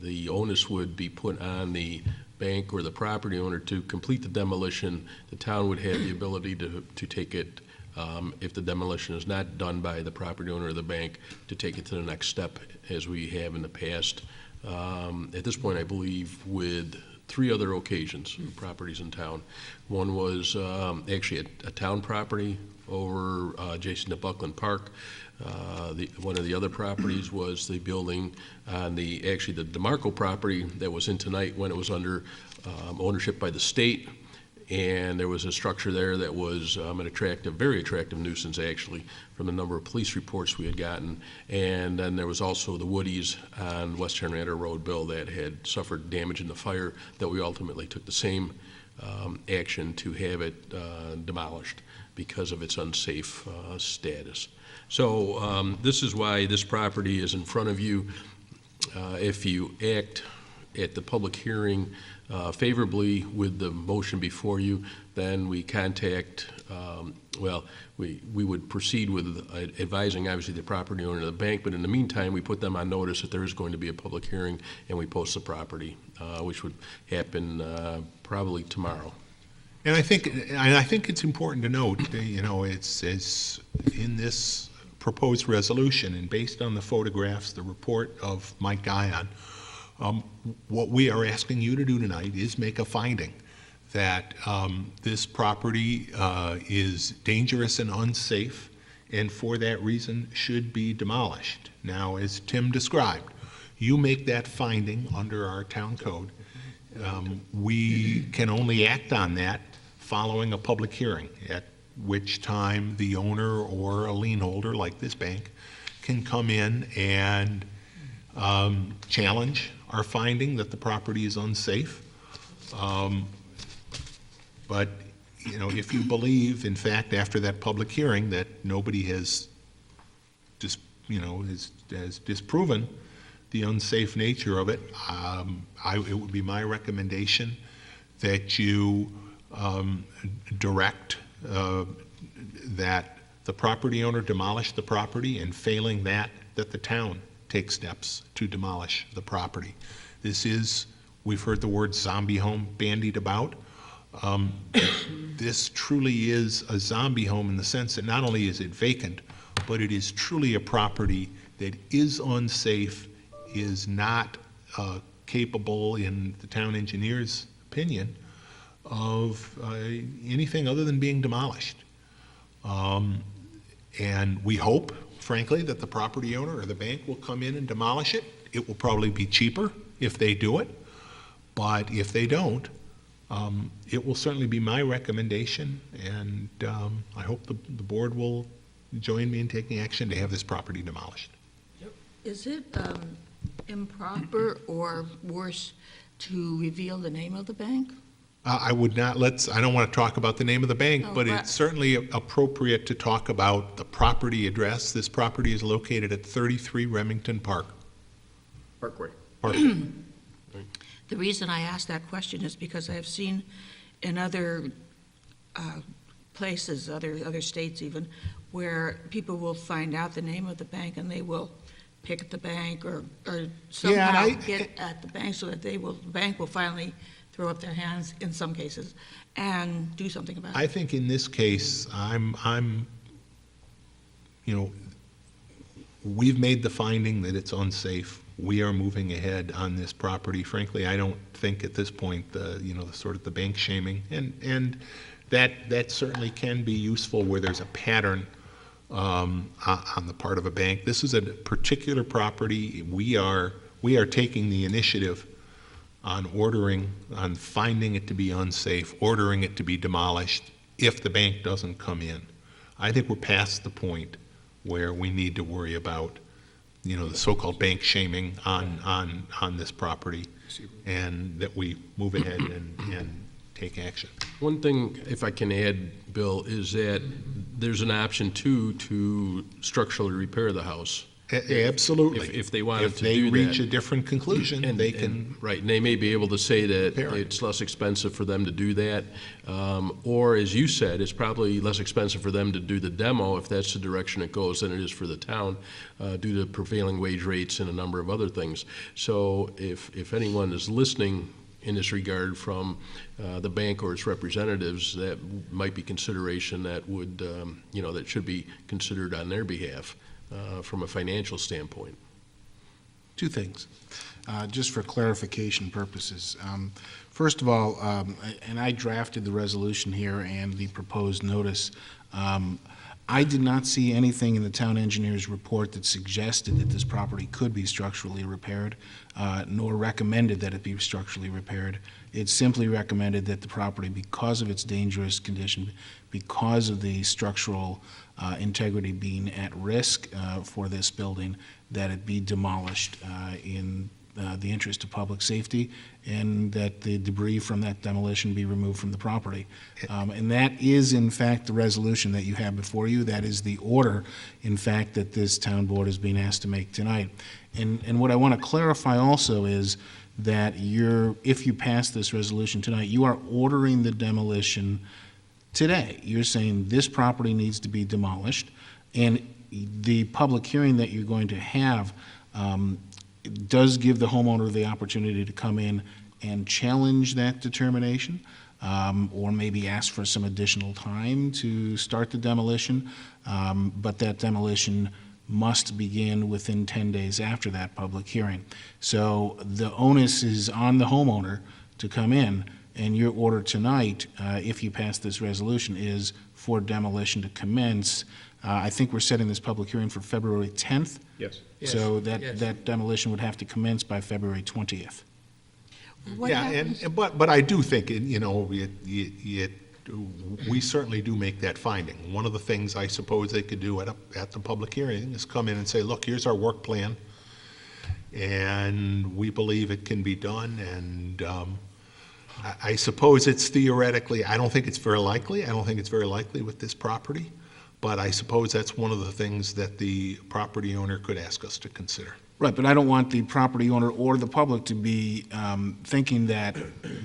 The onus would be put on the bank or the property owner to complete the demolition. The town would have the ability to take it, if the demolition is not done by the property owner or the bank, to take it to the next step, as we have in the past. At this point, I believe, with 3 other occasions, properties in town. One was actually a town property over adjacent to Buckland Park. One of the other properties was the building on the DeMarco property that was in tonight when it was under ownership by the state. And there was a structure there that was very attractive nuisance, actually, from the number of police reports we had gotten. And then there was also the Woodies on West Henrietta Road, Bill, that had suffered damage in the fire, that we ultimately took the same action to have it demolished because of its unsafe status. So this is why this property is in front of you. If you act at the public hearing favorably with the motion before you, then we contact, we would proceed with advising, obviously, the property owner of the bank, but in the meantime, we put them on notice that there is going to be a public hearing, and we post the property, which would happen probably tomorrow. And I think it's important to note, it's in this proposed resolution, and based on the photographs, the report of Mike Guyon, what we are asking you to do tonight is make a finding that this property is dangerous and unsafe, and for that reason should be demolished. Now, as Tim described, you make that finding under our town code. We can only act on that following a public hearing, at which time the owner or a lien holder, like this bank, can come in and challenge our finding that the property is unsafe. But, you know, if you believe, in fact, after that public hearing, that nobody has has disproven the unsafe nature of it, it would be my recommendation that you direct that the property owner demolish the property, and failing that the town take steps to demolish the property. This is, we've heard the word zombie home bandied about. This truly is a zombie home in the sense that not only is it vacant, but it is truly a property that is unsafe, is not capable, in the town engineer's opinion, of anything other than being demolished. And we hope, frankly, that the property owner or the bank will come in and demolish it. It will probably be cheaper if they do it, but if they don't, it will certainly be my recommendation, and I hope the board will join me in taking action to have this property demolished. Is it improper or worse to reveal the name of the bank? I would not, I don't want to talk about the name of the bank, Oh, but but- it's certainly appropriate to talk about the property address. This property is located at 33 Remington Parkway. The reason I ask that question is because I have seen in other places, other states even, where people will find out the name of the bank and they will picket the bank or somehow get at the bank so that the bank will finally throw up their hands in some cases and do something about it. I think in this case, we've made the finding that it's unsafe. We are moving ahead on this property. Frankly, I don't think at this point, the sort of the bank shaming, and that certainly can be useful where there's a pattern on the part of a bank. This is a particular property. We are taking the initiative on finding it to be unsafe, ordering it to be demolished if the bank doesn't come in. I think we're past the point where we need to worry about, the so-called bank shaming on this property, and that we move ahead and take action. One thing, if I can add, Bill, is that there's an option too to structurally repair the house. Absolutely. If they wanted to do that. If they reach a different conclusion, they can. Right, and they may be able to say that it's less expensive for them to do that. Or, as you said, it's probably less expensive for them to do the demo, if that's the direction it goes, than it is for the town, due to prevailing wage rates and a number of other things. So if anyone is listening in this regard from the bank or its representatives, that might be consideration that would, that should be considered on their behalf. From a financial standpoint. Two things, just for clarification purposes. First of all, and I drafted the resolution here and the proposed notice. I did not see anything in the town engineer's report that suggested that this property could be structurally repaired, nor recommended that it be structurally repaired. It simply recommended that the property, because of its dangerous condition, because of the structural integrity being at risk for this building, that it be demolished in the interest of public safety, and that the debris from that demolition be removed from the property. And that is, in fact, the resolution that you have before you. That is the order, in fact, that this town board is being asked to make tonight. And what I want to clarify also is that if you pass this resolution tonight, you are ordering the demolition today. You're saying this property needs to be demolished, and the public hearing that you're going to have does give the homeowner the opportunity to come in and challenge that determination, or maybe ask for some additional time to start the demolition, but that demolition must begin within 10 days after that public hearing. So the onus is on the homeowner to come in And your order tonight, if you pass this resolution, is for demolition to commence. I think we're setting this public hearing for February 10th. Yes. So Yes. that demolition would have to commence by February 20th. What Yeah, happens? but I do think, you know, we certainly do make that finding. One of the things I suppose they could do at the public hearing is come in and say, look, here's our work plan, and we believe it can be done, and I suppose it's theoretically, I don't think it's very likely. I don't think it's very likely with this property, but I suppose that's one of the things that the property owner could ask us to consider. Right, but I don't want the property owner or the public to be thinking that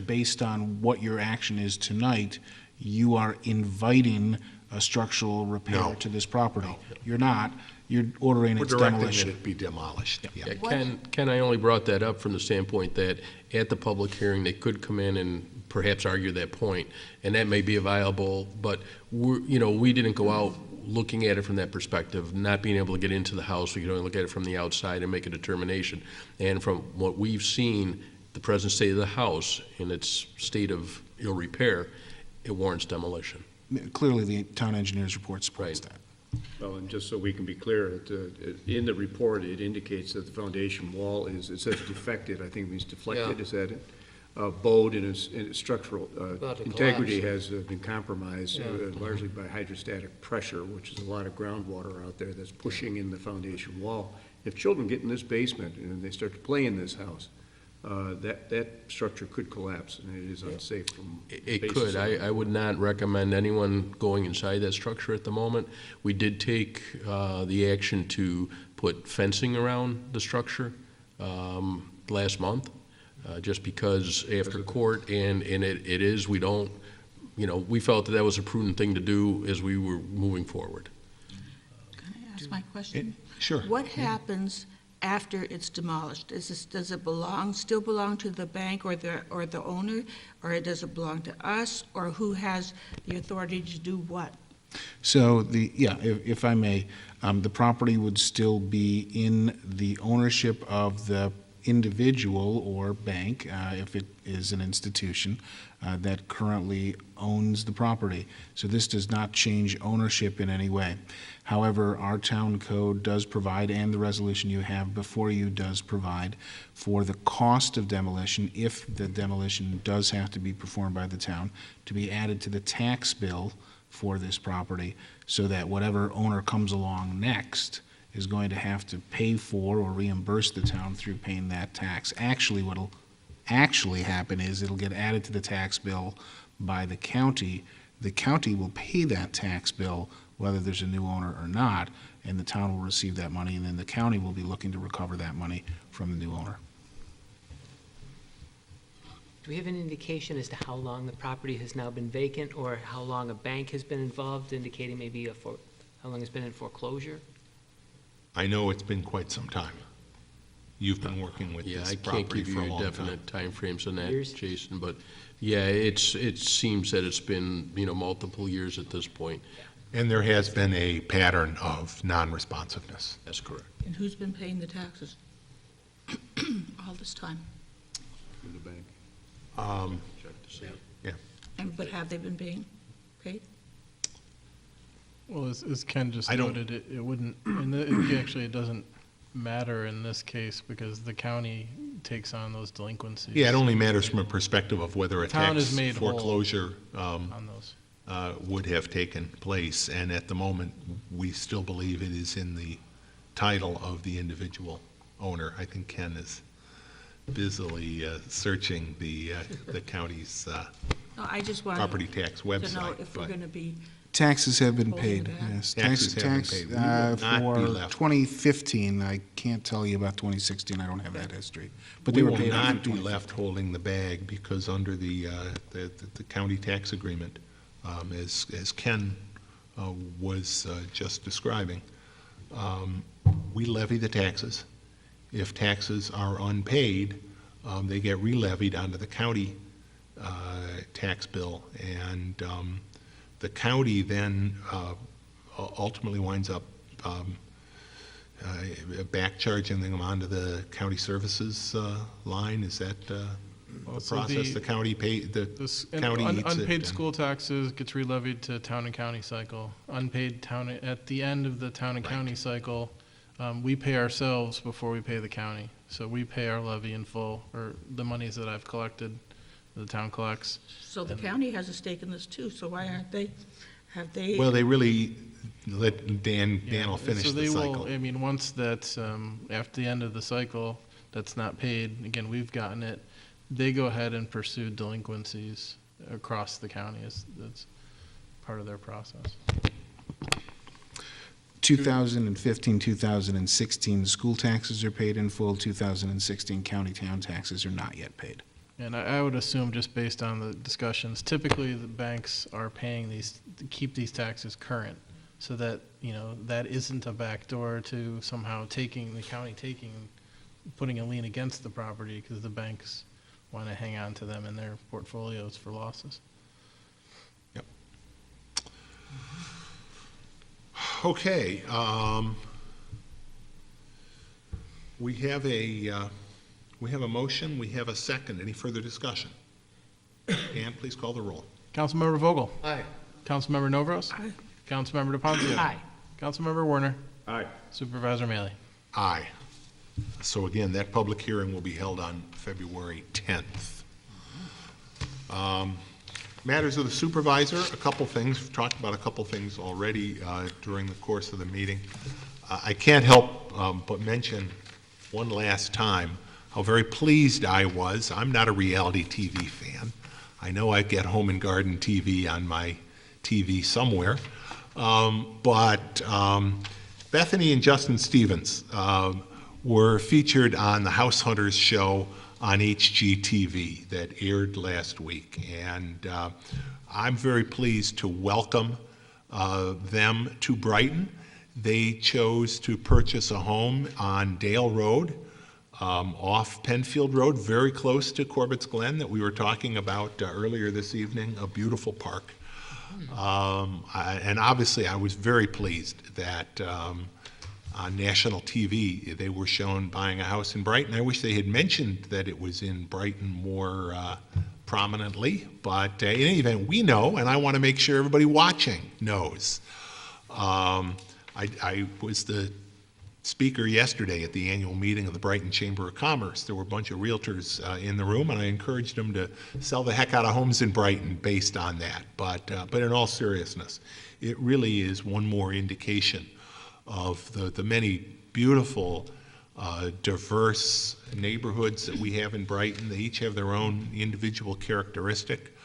based on what your action is tonight, you are inviting a structural repair No. to this property. You're not. You're ordering We're its directing that demolition. it be demolished, yeah. Yeah, Ken, I only brought that up from the standpoint that at the public hearing, they could come in and perhaps argue that point, and that may be a viable, but we didn't go out looking at it from that perspective, not being able to get into the house. We could only look at it from the outside and make a determination. And from what we've seen, the present state of the house in its state of ill repair, it warrants demolition. Clearly, the town engineer's report supports Right. that. Well, and just so we can be clear, in the report, it indicates that the foundation wall it says defected, I think it means deflected, Yeah. is that it? Bowed and its structural About to integrity collapse. has been compromised Yeah. largely by hydrostatic pressure, which is a lot of groundwater out there that's pushing in the foundation wall. If children get in this basement and they start to play in this house, that structure could collapse, and it is unsafe from It basis could. of- I would not recommend anyone going inside that structure at the moment. We did take the action to put fencing around the structure last month, just because after court, and it is, we don't, we felt that was a prudent thing to do as we were moving forward. Can I ask my question? Sure. What happens after it's demolished? Does it still belong to the bank or the owner? Or does it belong to us? Or who has the authority to do what? So if I may, the property would still be in the ownership of the individual or bank, if it is an institution, that currently owns the property. So this does not change ownership in any way. However, our town code does provide, and the resolution you have before you does provide, for the cost of demolition, if the demolition does have to be performed by the town, to be added to the tax bill for this property, so that whatever owner comes along next is going to have to pay for or reimburse the town through paying that tax. Actually, what'll actually happen is it'll get added to the tax bill by the county. The county will pay that tax bill whether there's a new owner or not, and the town will receive that money, and then the county will be looking to recover that money from the new owner. Do we have an indication as to how long the property has now been vacant, or how long a bank has been involved, indicating maybe how long it's been in foreclosure? I know it's been quite some time. You've been working with Yeah, this I can't property give for a you long time. definite timeframes on that, Years? Jason, but yeah, it seems that it's been, multiple years at this point. And there has been a pattern of non-responsiveness. That's correct. And who's been paying the taxes all this time? in the bank. Check to see. But have they been paid? Well, as Ken just I don't- noted, it wouldn't, actually, it doesn't matter in this case because the county takes on those delinquencies. Yeah, it only matters from a perspective of whether a Town is tax made whole foreclosure on those. would have taken place, and at the moment, we still believe it is in the title of the individual owner. I think Ken is busily searching the county's No, I just wanted property tax to know website. if we're but- going to be, Taxes have been Holding paid, it back. yes. Taxes have been Tax, paid. We will not be for left. 2015, I can't tell you about 2016, I don't have that history. But they We were will paid out for not be 2015. left holding the bag, because under the county tax agreement, as Ken was just describing, we levy the taxes. If taxes are unpaid, they get re-levied onto the county tax bill, and the county then ultimately winds up back charging them onto the county services line. Is that Well, the so process, the county county eats it. Unpaid and- school taxes gets relevied to town and county cycle. Unpaid at the end of the town and county cycle, we pay ourselves before we pay the county. So we pay our levy in full, or the monies that I've collected, the town collects. So the county has a stake in this too, so why aren't they, have they? Well, they really let Dan will finish So the they cycle. will, I mean, once that's, after the end of the cycle, that's not paid, again, we've gotten it, they go ahead and pursue delinquencies across the county. That's part of their process. 2015, 2016, school taxes are paid in full. 2016, county town taxes are not yet paid. And I would assume, just based on the discussions, typically the banks are paying these, to keep these taxes current, so that, you know, that isn't a backdoor to somehow the county putting a lien against the property, because the banks want to hang on to them in their portfolios for losses. Yep. Okay, we have a motion, we have a second. Any further discussion? Ann, please call the roll. Councilmember Vogel? Aye. Councilmember Novros? Aye. Councilmember DePoncio? Aye. Councilmember Warner? Aye. Supervisor Mealy? Aye. So again, that public hearing will be held on February 10th. Matters of the supervisor, a couple things. We've talked about a couple things already during the course of the meeting. I can't help but mention one last time how very pleased I was. I'm not a reality TV fan. I know I get Home and Garden TV on my TV somewhere. But Bethany and Justin Stevens were featured on the House Hunters show on HGTV that aired last week. And I'm very pleased to welcome them to Brighton. They chose to purchase a home on Dale Road, off Penfield Road, very close to Corbett's Glen that we were talking about earlier this evening, a beautiful park. And obviously I was very pleased that on national TV they were shown buying a house in Brighton. I wish they had mentioned that it was in Brighton more prominently, but in any event, we know, and I want to make sure everybody watching knows. I was the speaker yesterday at the annual meeting of the Brighton Chamber of Commerce. There were a bunch of realtors in the room, and I encouraged them to sell the heck out of homes in Brighton based on that. But in all seriousness, it really is one more indication of the many beautiful, diverse neighborhoods that we have in Brighton. They each have their own individual characteristic,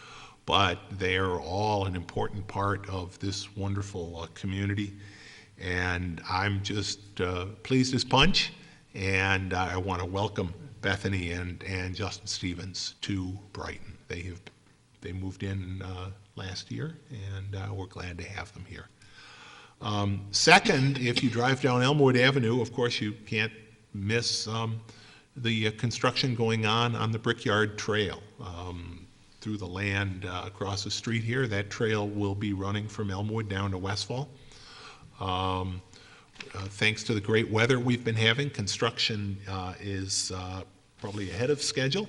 but they are all an important part of this wonderful community. And I'm just pleased as punch, and I want to welcome Bethany and Justin Stevens to Brighton. They moved in last year, and we're glad to have them here. Second, if you drive down Elmwood Avenue, of course you can't miss the construction going on the Brickyard Trail through the land across the street here. That trail will be running from Elmwood down to Westfall. Thanks to the great weather we've been having, construction is probably ahead of schedule,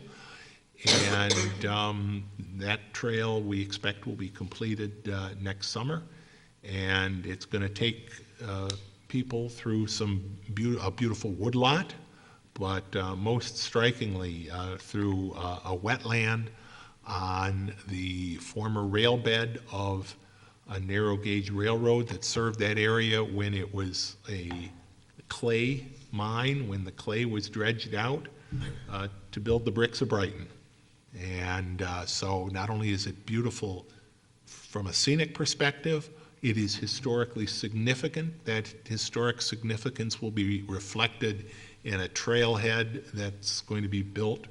and that trail we expect will be completed next summer, and it's going to take people through a beautiful woodlot, but most strikingly through a wetland on the former rail bed of a narrow gauge railroad that served that area when it was a clay mine, when the clay was dredged out to build the bricks of Brighton. And so not only is it beautiful from a scenic perspective, it is historically significant. That historic significance will be reflected in a trailhead that's going to be built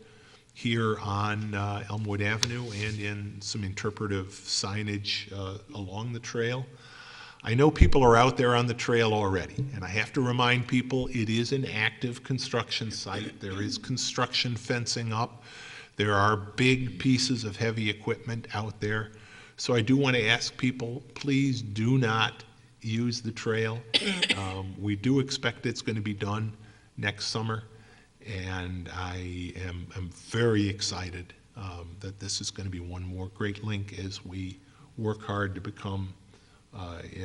here on Elmwood Avenue and in some interpretive signage along the trail. I know people are out there on the trail already, and I have to remind people it is an active construction site. There is construction fencing up. There are big pieces of heavy equipment out there. So I do want to ask people, please do not use the trail. We do expect it's going to be done next summer. And I'm very excited that this is going to be one more great link as we work hard to become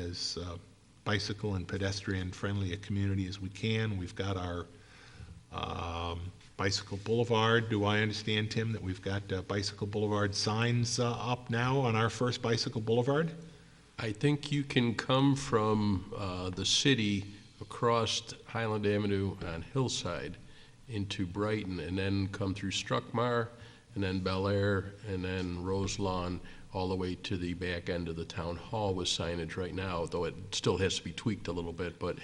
as bicycle and pedestrian friendly a community as we can. We've got our Bicycle Boulevard. Do I understand, Tim, that we've got Bicycle Boulevard signs up now on our first Bicycle Boulevard? I think you can come from the city across Highland Avenue on Hillside into Brighton, and then come through Struckmar, and then Bel Air, and then Rose Lawn, all the way to the back end of the town hall with signage right now, though it still has to be tweaked a little bit, but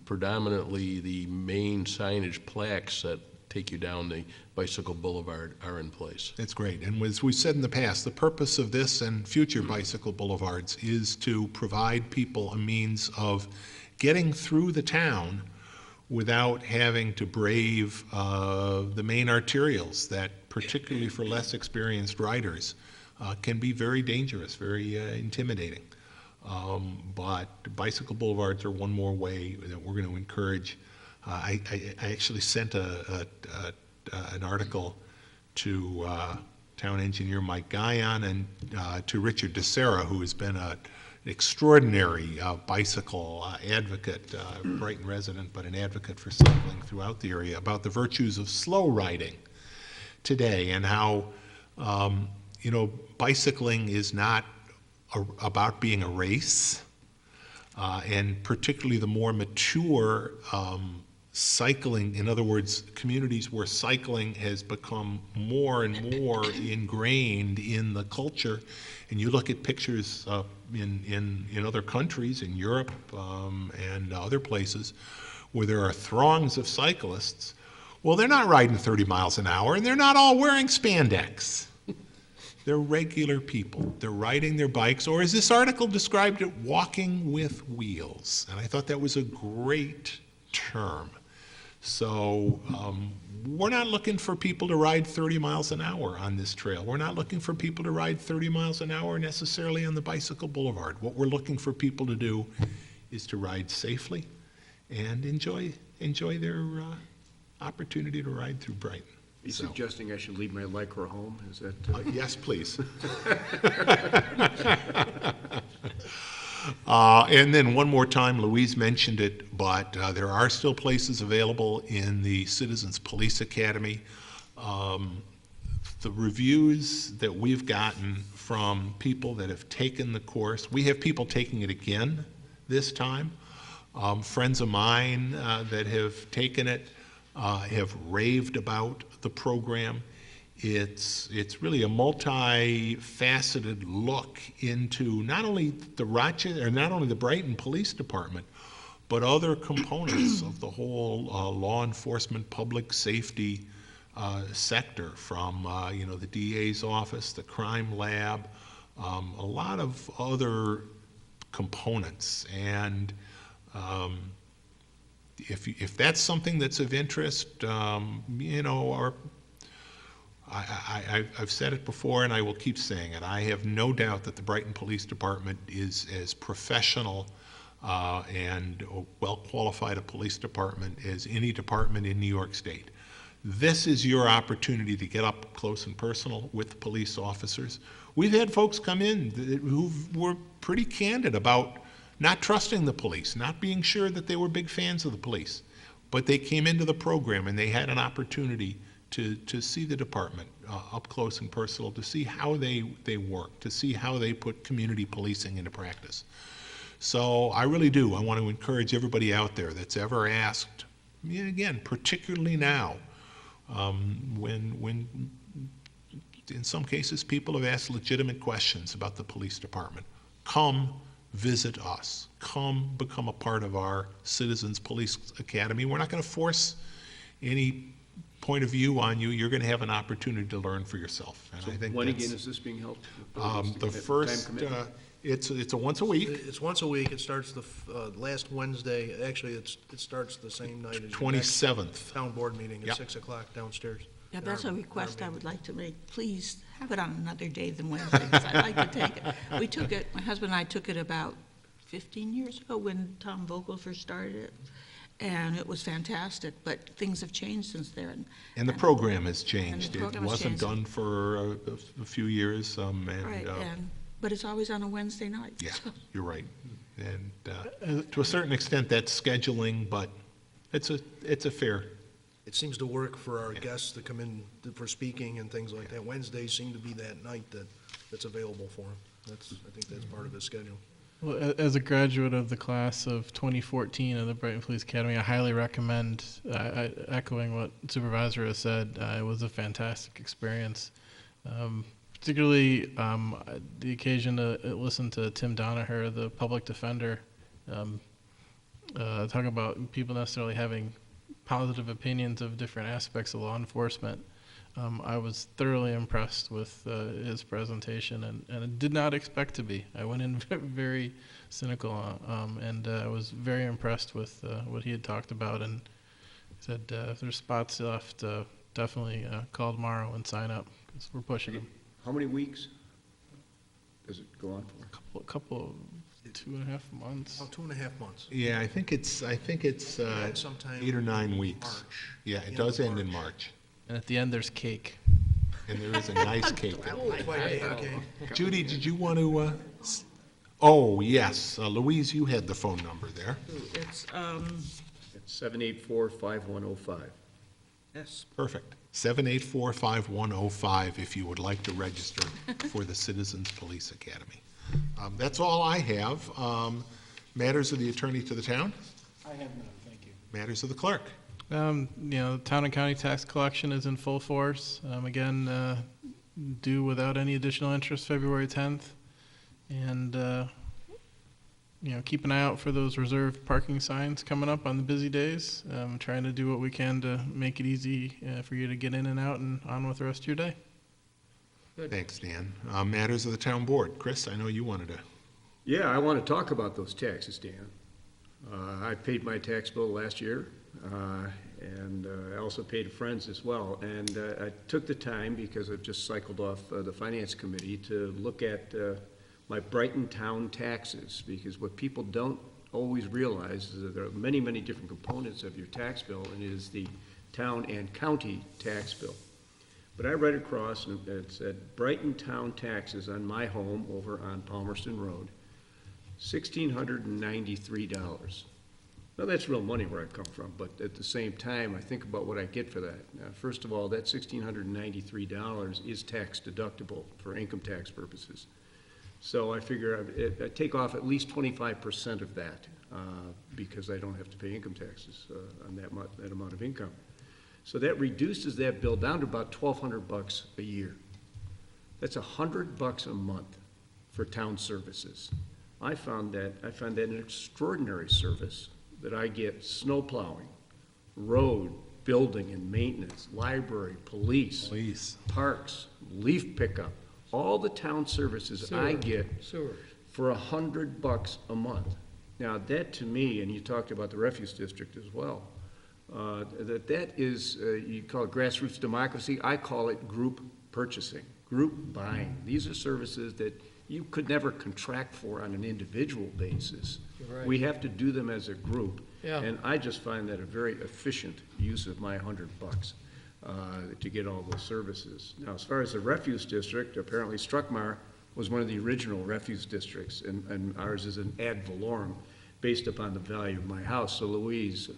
predominantly the main signage plaques that take you down the Bicycle Boulevard are in place. That's great. And as we've said in the past, the purpose of this and future Bicycle Boulevards is to provide people a means of getting through the town without having to brave the main arterials that, particularly for less experienced riders, can be very dangerous, very intimidating. But bicycle boulevards are one more way that we're going to encourage. I actually sent an article to town engineer Mike Guyon and to Richard DeSera, who has been an extraordinary bicycle advocate, Brighton resident, but an advocate for cycling throughout the area, about the virtues of slow riding today and how bicycling is not about being a race, and particularly the more mature cycling, in other words, communities where cycling has become more and more ingrained in the culture. And you look at pictures in other countries, in Europe and other places, where there are throngs of cyclists. Well, they're not riding 30 miles an hour, and they're not all wearing spandex. They're regular people. They're riding their bikes, or as this article described it, walking with wheels. And I thought that was a great term. So we're not looking for people to ride 30 miles an hour on this trail. We're not looking for people to ride 30 miles an hour necessarily on the Bicycle Boulevard. What we're looking for people to do is to ride safely and enjoy their opportunity to ride through Brighton. Are you suggesting I should leave my Lycra home? Is that? Yes, please. And then one more time, Louise mentioned it, but there are still places available in the Citizens Police Academy. The reviews that we've gotten from people that have taken the course, we have people taking it again this time. Friends of mine that have taken it have raved about the program. It's really a multi-faceted look into not only the Brighton Police Department, but other components of the whole law enforcement, public safety sector, from the DA's office, the crime lab, a lot of other components. And if that's something that's of interest, I've said it before and I will keep saying it. I have no doubt that the Brighton Police Department is as professional and well-qualified a police department as any department in New York State. This is your opportunity to get up close and personal with police officers. We've had folks come in who were pretty candid about not trusting the police, not being sure that they were big fans of the police. But they came into the program and they had an opportunity to see the department up close and personal, to see how they work, to see how they put community policing into practice. So I really do. I want to encourage everybody out there that's ever asked, again, particularly now, when in some cases people have asked legitimate questions about the police department. Come visit us. Come become a part of our Citizens Police Academy. We're not going to force any point of view on you. You're going to have an opportunity to learn for yourself. And So I think when again is this being held? the first, it's a once a week. It's once a week. It starts the last Wednesday. Actually, it starts the same night as your 27th. next town board meeting at Yep. 6 o'clock downstairs. Yeah, that's a request I would like to make. Please have it on another day than Wednesday, because I'd like to take it. We took it, my husband and I took it about 15 years ago when Tom Vogel first started it. and it was fantastic, but things have changed since then. And the program has changed. It program has wasn't changed. done for a few years, Right, but it's always on a Wednesday night. yeah, you're right. And to a certain extent, that's scheduling, but it's a fair. It seems to work for our guests to come in for speaking and things like that. Wednesdays seem to be that night that's available for them. I think that's part of his schedule. Well, as a graduate of the class of 2014 of the Brighton Police Academy, I highly recommend, echoing what Supervisor has said, it was a fantastic experience. Particularly the occasion to listen to Tim Donaher, the public defender, talk about people necessarily having positive opinions of different aspects of law enforcement. I was thoroughly impressed with his presentation, and I did not expect to be. I went in very cynical, and I was very impressed with what he had talked about, and said if there's spots left, definitely call tomorrow and sign up, because we're pushing them. How many weeks does it go on for? A couple, 2.5 months. Oh, 2.5 months. Yeah, I think it's Sometime 8 or 9 weeks. March. Yeah, it End does of end in March. March. And at the end, there's cake. And there is a nice cake. Okay. Judy, did you want to, oh, yes, Louise, you had the phone number there. It's, It's 784-5105. yes, Perfect. 784-5105 if you would like to register for the Citizens Police Academy. That's all I have. Matters of the attorney to the town? I have none, thank you. Matters of the clerk? Town and county tax collection is in full force. Again, due without any additional interest February 10th. And, keep an eye out for those reserved parking signs coming up on the busy days. Trying to do what we can to make it easy for you to get in and out and on with the rest of your day. Thanks, Dan. Matters of the town board. Chris, I know you wanted to. Yeah, I want to talk about those taxes, Dan. I paid my tax bill last year, and I also paid a friend's as well. And I took the time, because I've just cycled off the finance committee, to look at my Brighton town taxes, because what people don't always realize is that there are many, many different components of your tax bill, and it is the town and county tax bill. But I read across, and it said Brighton town taxes on my home over on Palmerston Road, $1,693. Now, that's real money where I come from, but at the same time, I think about what I get for that. Now, first of all, that $1,693 is tax deductible for income tax purposes. So I figure I take off at least 25% of that because I don't have to pay income taxes on that amount of income. So that reduces that bill down to about $1,200 a year. That's $100 a month for town services. I found that an extraordinary service that I get: snow plowing, road, building and maintenance, library, police, parks, leaf pickup, all the town services I get for $100 a month. Now, that to me, and you talked about the refuse district as well, that is, you call it grassroots democracy, I call it group purchasing, group buying. These are services that you could never contract for on an individual basis. Right. We have to do them as a group. Yeah. And I just find that a very efficient use of my $100 to get all those services. Now, as far as the refuse district, apparently Struckmar was one of the original refuse districts, and ours is an ad valorem based upon the value of my house. So, Louise,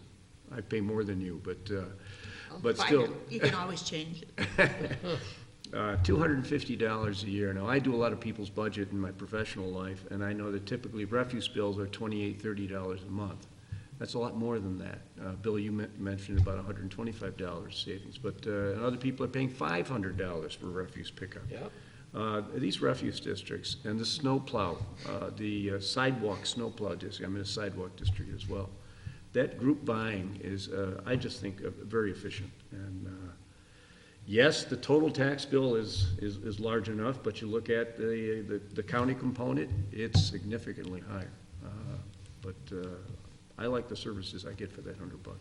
I pay more than you, but still. you can always change it. $250 a year. Now, I do a lot of people's budget in my professional life, and I know that typically refuse bills are $28, $30 a month. That's a lot more than that. Bill, you mentioned about $125 savings, but other people are paying $500 for refuse pickup. Yep. These refuse districts and the snow plow, the sidewalk snow plow district, I'm in a sidewalk district as well. That group buying is, I just think, very efficient. And yes, the total tax bill is large enough, but you look at the county component, it's significantly higher. I like the services I get for that $100.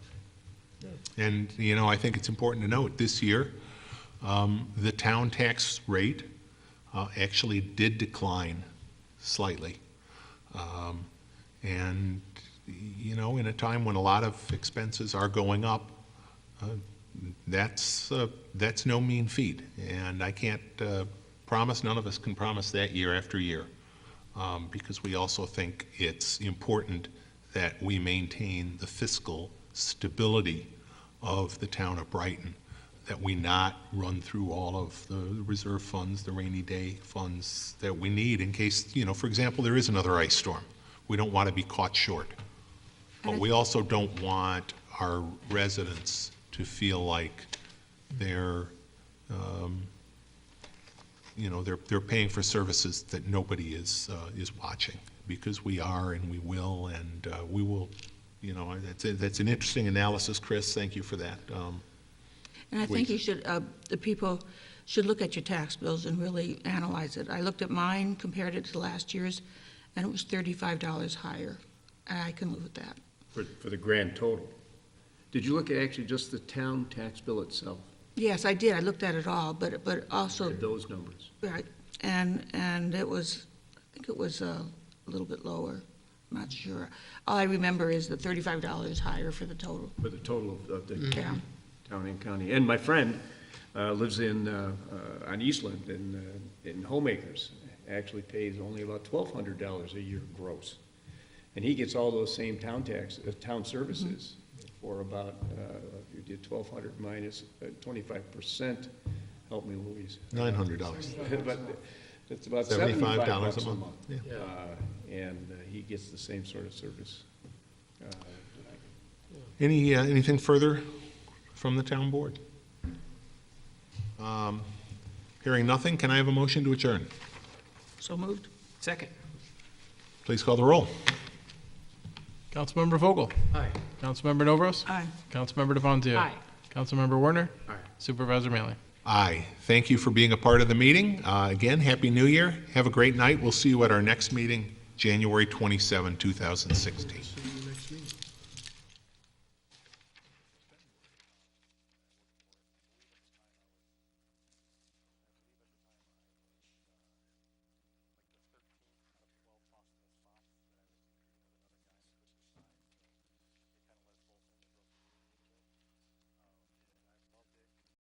And, I think it's important to note, this year, the town tax rate actually did decline slightly. And you know, in a time when a lot of expenses are going up, that's no mean feat. And I can't promise, none of us can promise that year after year, because we also think it's important that we maintain the fiscal stability of the town of Brighton, that we not run through all of the reserve funds, the rainy day funds that we need in case, you know, for example, there is another ice storm. We don't want to be caught short. But we also don't want our residents to feel like they're, you know, they're paying for services that nobody is watching, because we are and we will, and we will, you know, that's an interesting analysis, Chris. Thank you for that. And I think you should, the people should look at your tax bills and really analyze it. I looked at mine, compared it to last year's, and it was $35 higher. And I can live with that. For the grand total. Did you look at actually just the town tax bill itself? Yes, I did. I looked at it all, but also. At those numbers? Right. And it was, I think it was a little bit lower. I'm not sure. All I remember is the $35 higher for the total. For the total of the Yeah. town and county. And my friend lives on Eastland in Homeacres. Actually pays only about $1,200 a year gross. And he gets all those same town services for about, if you did 1,200 minus 25%, help me, Louise. $900. But it's about $75 $75 a month. Yeah. And he gets the same sort of service. Anything further from the town board? Hearing nothing, can I have a motion to adjourn? So moved. Second. Please call the roll. Councilmember Vogel? Aye. Councilmember Novros? Aye. Councilmember DeFonzio? Aye. Councilmember Warner? Aye. Supervisor Mailing? Aye. Thank you for being a part of the meeting. Again, Happy New Year. Have a great night. We'll see you at our next meeting, January 27, 2016.